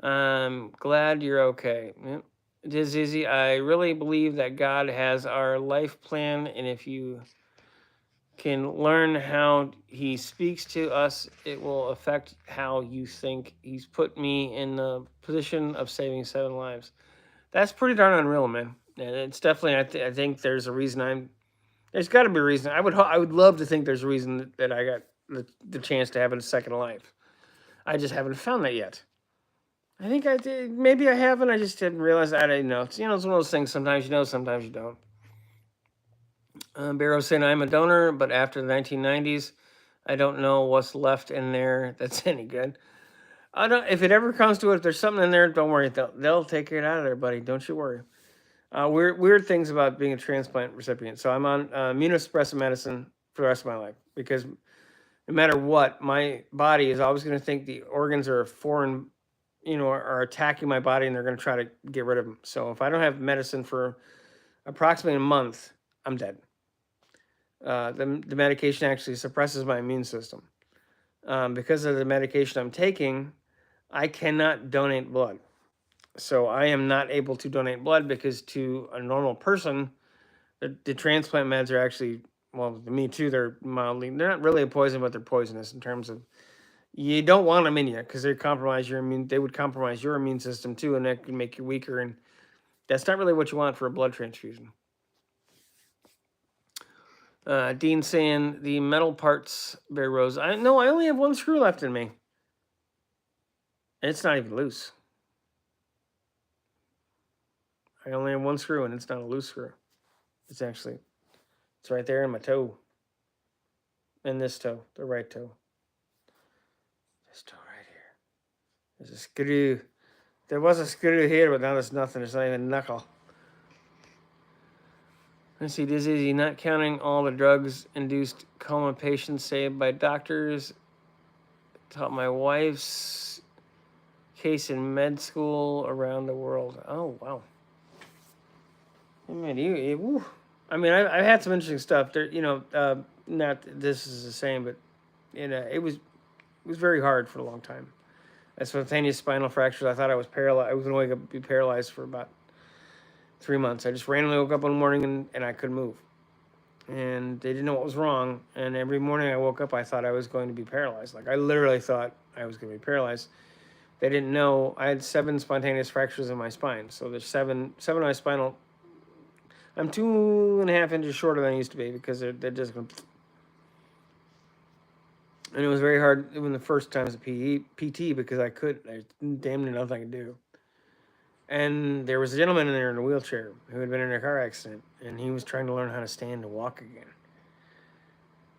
I'm glad you're okay. Yep. Dizzy, I really believe that God has our life plan, and if you can learn how he speaks to us, it will affect how you think. He's put me in the position of saving 7 lives. That's pretty darn unreal, man. And it's definitely, I think there's a reason there's got to be a reason. I would love to think there's a reason that I got the chance to have a second life. I just haven't found that yet. I think I did. Maybe I haven't. I just didn't realize. I didn't know. It's one of those things. Sometimes you know, sometimes you don't. Barrow saying, I'm a donor, but after the 1990s, I don't know what's left in there that's any good. I don't. If it ever comes to it, if there's something in there, don't worry. They'll take it out of there, buddy. Don't you worry. Weird things about being a transplant recipient. So I'm on immunosuppressive medicine for the rest of my life, because no matter what, my body is always going to think the organs are foreign, are attacking my body, and they're going to try to get rid of them. So if I don't have medicine for approximately a month, I'm dead. The medication actually suppresses my immune system. Because of the medication I'm taking, I cannot donate blood. So I am not able to donate blood, because to a normal person, the transplant meds are actually, well, to me too, they're not really a poison, but they're poisonous in terms of, you don't want them in you, because they would compromise your immune system too, and that can make you weaker, and that's not really what you want for a blood transfusion. Dean saying the metal parts, Barry Rose. I only have one screw left in me. It's not even loose. I only have one screw, and it's not a loose screw. It's right there in my toe. And this toe, the right toe. This toe right here. There's a screw. There was a screw here, but now there's nothing. There's not even a knuckle. Let's see, this is not counting all the drugs-induced coma patients saved by doctors. Taught my wife's case in med school around the world. Oh, wow. I mean, I've had some interesting stuff. There, not this is the same, but it was very hard for a long time. Spontaneous spinal fractures. I thought I was paralyzed. I was going to be paralyzed for about 3 months. I just randomly woke up one morning and I couldn't move. And they didn't know what was wrong. And every morning I woke up, I thought I was going to be paralyzed. Like, I literally thought I was going to be paralyzed. They didn't know. I had 7 spontaneous fractures in my spine. So there's seven of my spinal. I'm 2.5 inches shorter than I used to be, because they're just going to. And it was very hard even the first time as a PT, because there's damn near nothing I could do. And there was a gentleman in there in a wheelchair who had been in a car accident, and he was trying to learn how to stand and walk again.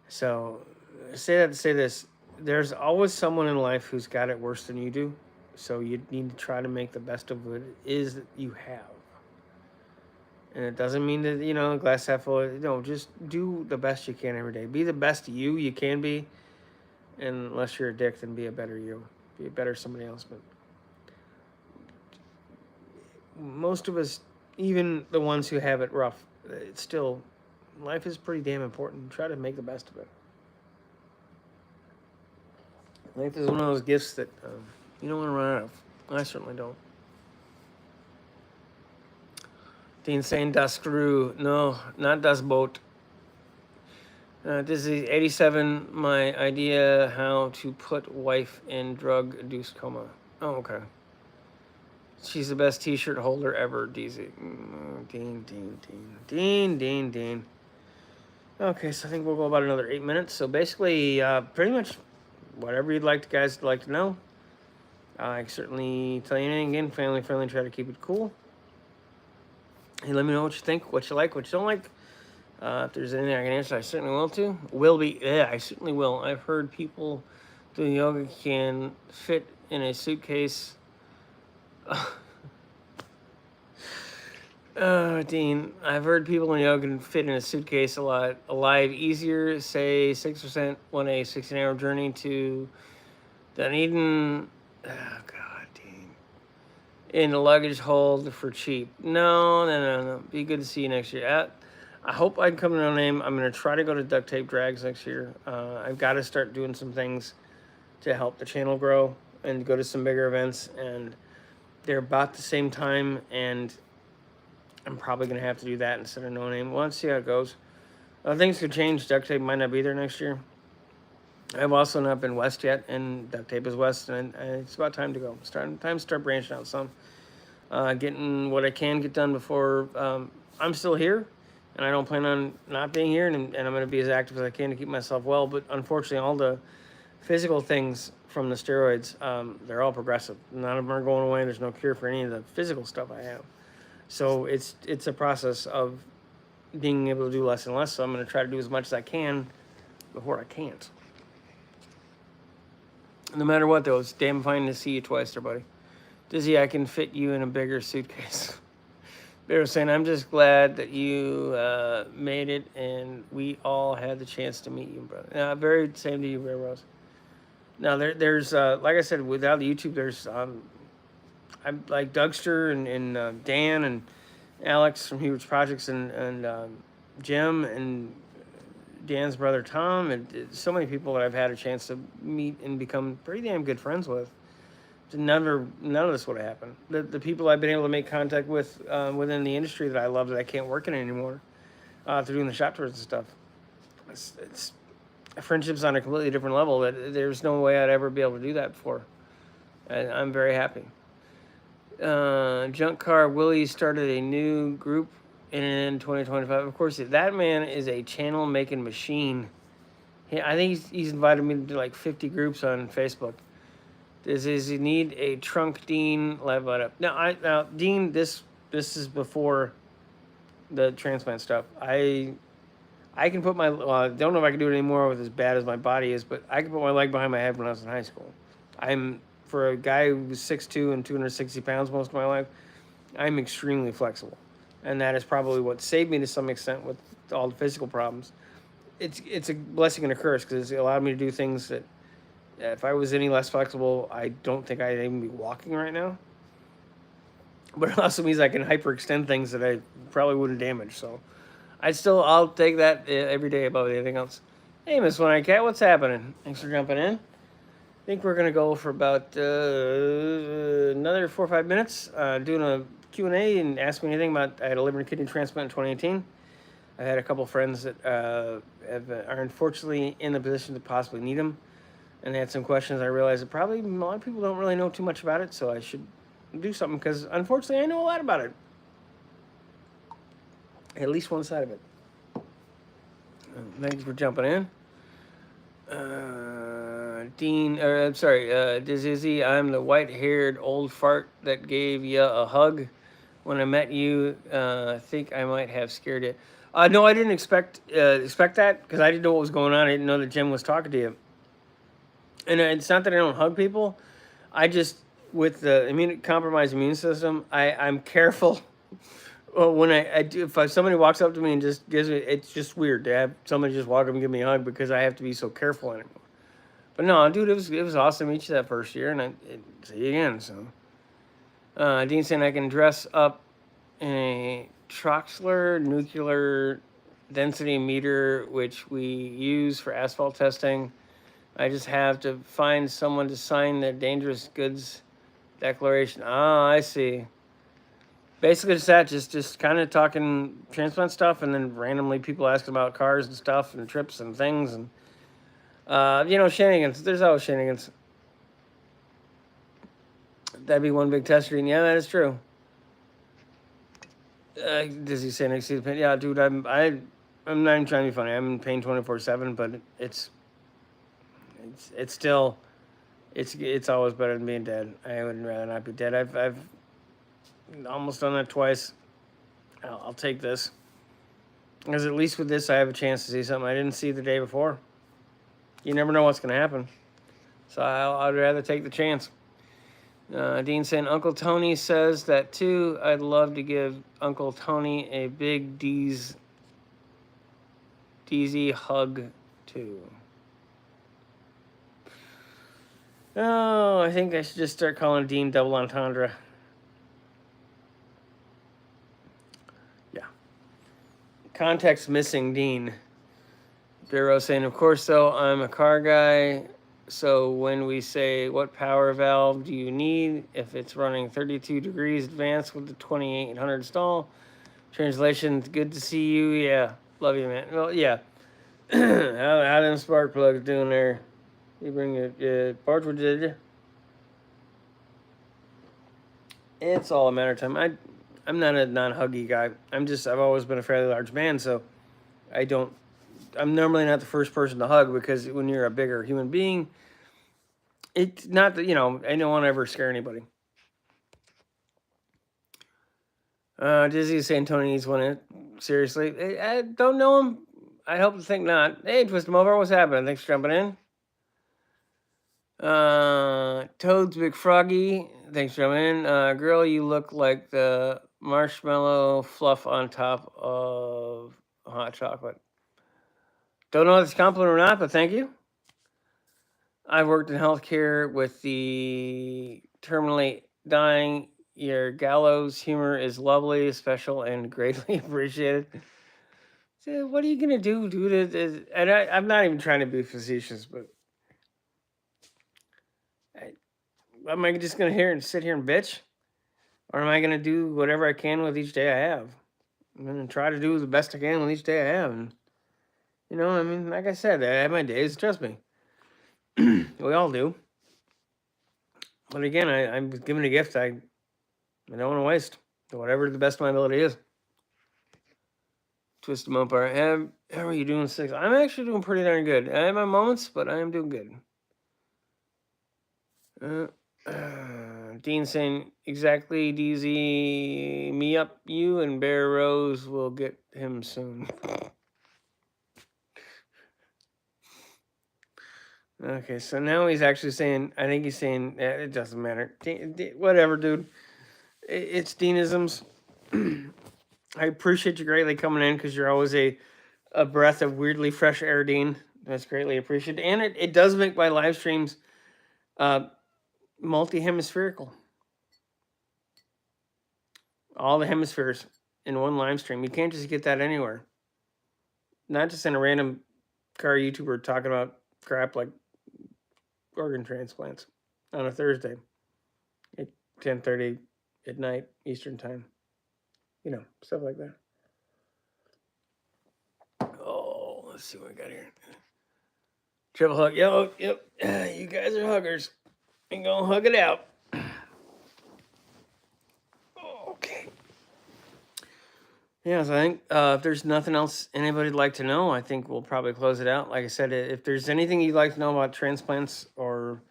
So, I say that to say this: there's always someone in life who's got it worse than you do. So you need to try to make the best of what it is that you have. And it doesn't mean that, glass half full. No, just do the best you can every day. Be the best you can be. And unless you're a dick, then be a better you. Be a better somebody else. But most of us, even the ones who have it rough, it's still, life is pretty damn important. Try to make the best of it. Life is one of those gifts that you don't want to run out of. I certainly don't. Dean saying Das Screw. No, not Das Boat. This is 87. My idea how to put wife in drug-induced coma. Oh, okay. She's the best T-shirt holder ever, DZ. Dean. Okay, so I think we'll go about another 8 minutes. So basically, pretty much whatever you'd like guys to know. I can certainly tell you anything. Again, family friendly. Try to keep it cool. Hey, let me know what you think, what you like, what you don't like. If there's anything I can answer, I certainly I certainly will. I've heard people doing yoga can fit in a suitcase. Dean, I've heard people doing yoga can fit in a suitcase a lot. Alive easier, say 6% on a 16-hour journey to Dunedin. Oh, God, Dean. In the luggage hold for cheap. No. Be good to see you next year. I hope I can come to No Name. I'm going to try to go to Duct Tape Drags next year. I've got to start doing some things to help the channel grow and go to some bigger events. And they're about the same time, and I'm probably going to have to do that instead of No Name. Well, let's see how it goes. Things could change. Duct Tape might not be there next year. I've also not been west yet, and Duct Tape is west, and it's about time to go. Time to start branching out some. Getting what I can get done before I'm still here. And I don't plan on not being here, and I'm going to be as active as I can to keep myself well. But unfortunately, all the physical things from the steroids, they're all progressive. None of them are going away. There's no cure for any of the physical stuff I have. So it's a process of being able to do less and less. So I'm going to try to do as much as I can before I can't. No matter what, though, it's damn fine to see you twice there, buddy. Dizzy, I can fit you in a bigger suitcase. They were saying, I'm just glad that you made it and we all had the chance to meet you, brother. Very same to you, Bear Rose. Now, there's, like I said, without the YouTube, there's, I'm like Dougster and Dan and Alex from Huge Projects and Jim and Dan's brother Tom, and so many people that I've had a chance to meet and become pretty damn good friends with. None of this would have happened. The people I've been able to make contact with within the industry that I love that I can't work in anymore, through doing the shop tours and stuff. It's friendships on a completely different level that there's no way I'd ever be able to do that before. I'm very happy. Junk Car Willie started a new group in 2025. Of course, that man is a channel making machine. I think he's invited me to like 50 groups on Facebook. Does he need a trunk Dean live up? Now Dean, this is before the transplant stuff. I can put my I don't know if I can do it anymore with as bad as my body is, but I can put my leg behind my head when I was in high school. I'm for a guy who was 6'2" and 260 pounds most of my life, I'm extremely flexible, and that is probably what saved me to some extent with all the physical problems. It's a blessing and a curse because it allowed me to do things that if I was any less flexible, I don't think I'd even be walking right now. But it also means I can hyperextend things that I probably wouldn't damage. So I'll take that every day above anything else. Hey, Miss One Eye Cat, what's happening? Thanks for jumping in. I think we're gonna go for about another 4 or 5 minutes, doing a Q&A and ask me anything about. I had a liver and kidney transplant in 2018. I had a couple friends that are unfortunately in the position to possibly need them, and they had some questions. I realized that probably a lot of people don't really know too much about it, so I should do something because unfortunately I know a lot about it. At least one side of it. Thanks for jumping in. Dean, I'm sorry, Dizzy, I'm the white-haired old fart that gave you a hug. When I met you, I think I might have scared you. No, I didn't expect that because I didn't know what was going on. I didn't know that Jim was talking to you. And it's not that I don't hug people. I just, with the compromised immune system, I'm careful. Well, when I do, if somebody walks up to me and just gives me, it's just weird to have somebody just walk up and give me a hug because I have to be so careful anymore. But no, dude, it was awesome to meet you that first year, and see you again. So, Dean saying I can dress up in a Troxler nuclear density meter, which we use for asphalt testing. I just have to find someone to sign the dangerous goods declaration. Ah, I see. Basically, just that, just kind of talking transplant stuff, and then randomly people asking about cars and stuff and trips and things and shenanigans. There's always shenanigans. That'd be one big test screen. Yeah, that is true. Does he say next to the pain? Yeah, dude, I'm not even trying to be funny. I'm in pain 24/7, but it's still it's always better than being dead. I would rather not be dead. I've almost done that twice. I'll take this because at least with this I have a chance to see something I didn't see the day before. You never know what's going to happen, so I'd rather take the chance. Dean saying Uncle Tony says that too. I'd love to give Uncle Tony a big DZ hug too. Oh, I think I should just start calling Dean Double Entendre. Yeah. Context missing Dean. Bureau saying, of course, though, I'm a car guy. So when we say, what power valve do you need? If it's running 32 degrees advanced with the 2800 stall. Translation, good to see you. Yeah, love you, man. Well, yeah. how them spark plugs doing there? You bring your partridge, did you? It's all a matter of time. I'm not a non-huggy guy. I've always been a fairly large man, so I'm normally not the first person to hug because when you're a bigger human being, it's not that, I don't want to ever scare anybody. Dizzy saying Tony needs one in. Seriously, I don't know him. I hope to think not. Hey, Twist him over. What's happening? Thanks for jumping in. Toad's Big Froggy. Thanks for jumping in. Girl, you look like the marshmallow fluff on top of hot chocolate. Don't know if it's a compliment or not, but thank you. I've worked in healthcare with the terminally dying. Your gallows humor is lovely, special, and greatly appreciated. So what are you gonna do, dude? And I'm not even trying to be facetious, but am I just gonna sit here and bitch, or am I gonna do whatever I can with each day I have? I'm gonna try to do the best I can with each day I have, and I mean, like I said, I have my days. Trust me, we all do. But again, I'm given a gift. I don't want to waste. Whatever the best of my ability is. Twist them up. How are you doing, Six? I'm actually doing pretty darn good. I have my moments, but I am doing good. Dean saying, exactly, DZ, me up, you and Bear Rose will get him soon. Okay, so now he's actually saying, I think he's saying, it doesn't matter. Whatever, dude. It's Deanisms. I appreciate you greatly coming in because you're always a breath of weirdly fresh air, Dean. That's greatly appreciated. And it does make my live streams multi-hemispherical. All the hemispheres in one live stream. You can't just get that anywhere. Not just in a random car YouTuber talking about crap like organ transplants on a Thursday at 10:30 at night Eastern time. Stuff like that. Oh, let's see what we got here. Triple hug. Yep. You guys are huggers. And gonna hug it out. Okay. Yeah, so I think if there's nothing else anybody'd like to know, I think we'll probably close it out. Like I said, if there's anything you'd like to know about transplants or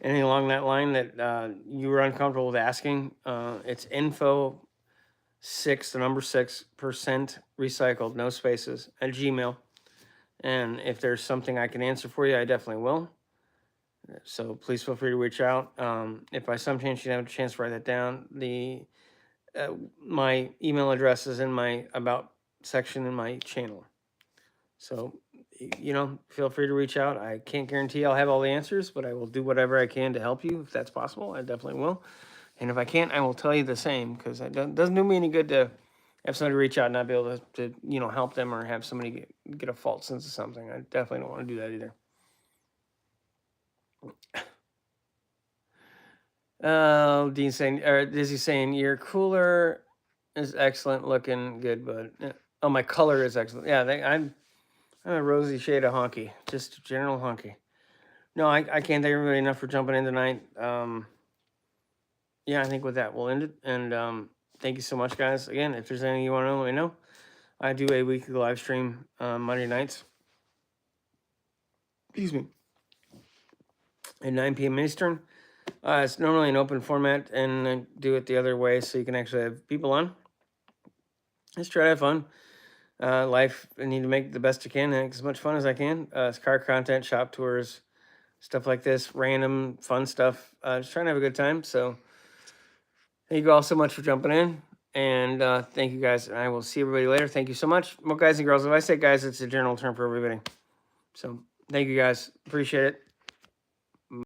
anything along that line that you were uncomfortable with asking, it's info 6, the number 6% recycled, no spaces, at Gmail. And if there's something I can answer for you, I definitely will. So please feel free to reach out. If by some chance you have a chance to write that down, my email address is in my about section in my channel. So, feel free to reach out. I can't guarantee I'll have all the answers, but I will do whatever I can to help you if that's possible. I definitely will. And if I can't, I will tell you the same because it doesn't do me any good to have somebody reach out and not be able to help them or have somebody get a false sense of something. I definitely don't want to do that either. Dean saying, or Dizzy saying, your cooler is excellent looking, good, but my color is excellent. Yeah, I'm a rosy shade of honky, just general honky. No, I can't thank everybody enough for jumping in tonight. Yeah, I think with that we'll end it. And thank you so much, guys. Again, if there's anything you want to know, let me know. I do a weekly live stream Monday nights. Excuse me. At 9 p.m. Eastern. It's normally an open format, and I do it the other way so you can actually have people on. Just try to have fun. Life, I need to make the best I can, and as much fun as I can. It's car content, shop tours, stuff like this, random fun stuff. Just trying to have a good time. So thank you all so much for jumping in, and thank you guys. And I will see everybody later. Thank you so much. Well, guys and girls, if I say guys, it's a general term for everybody. So thank you guys. Appreciate it.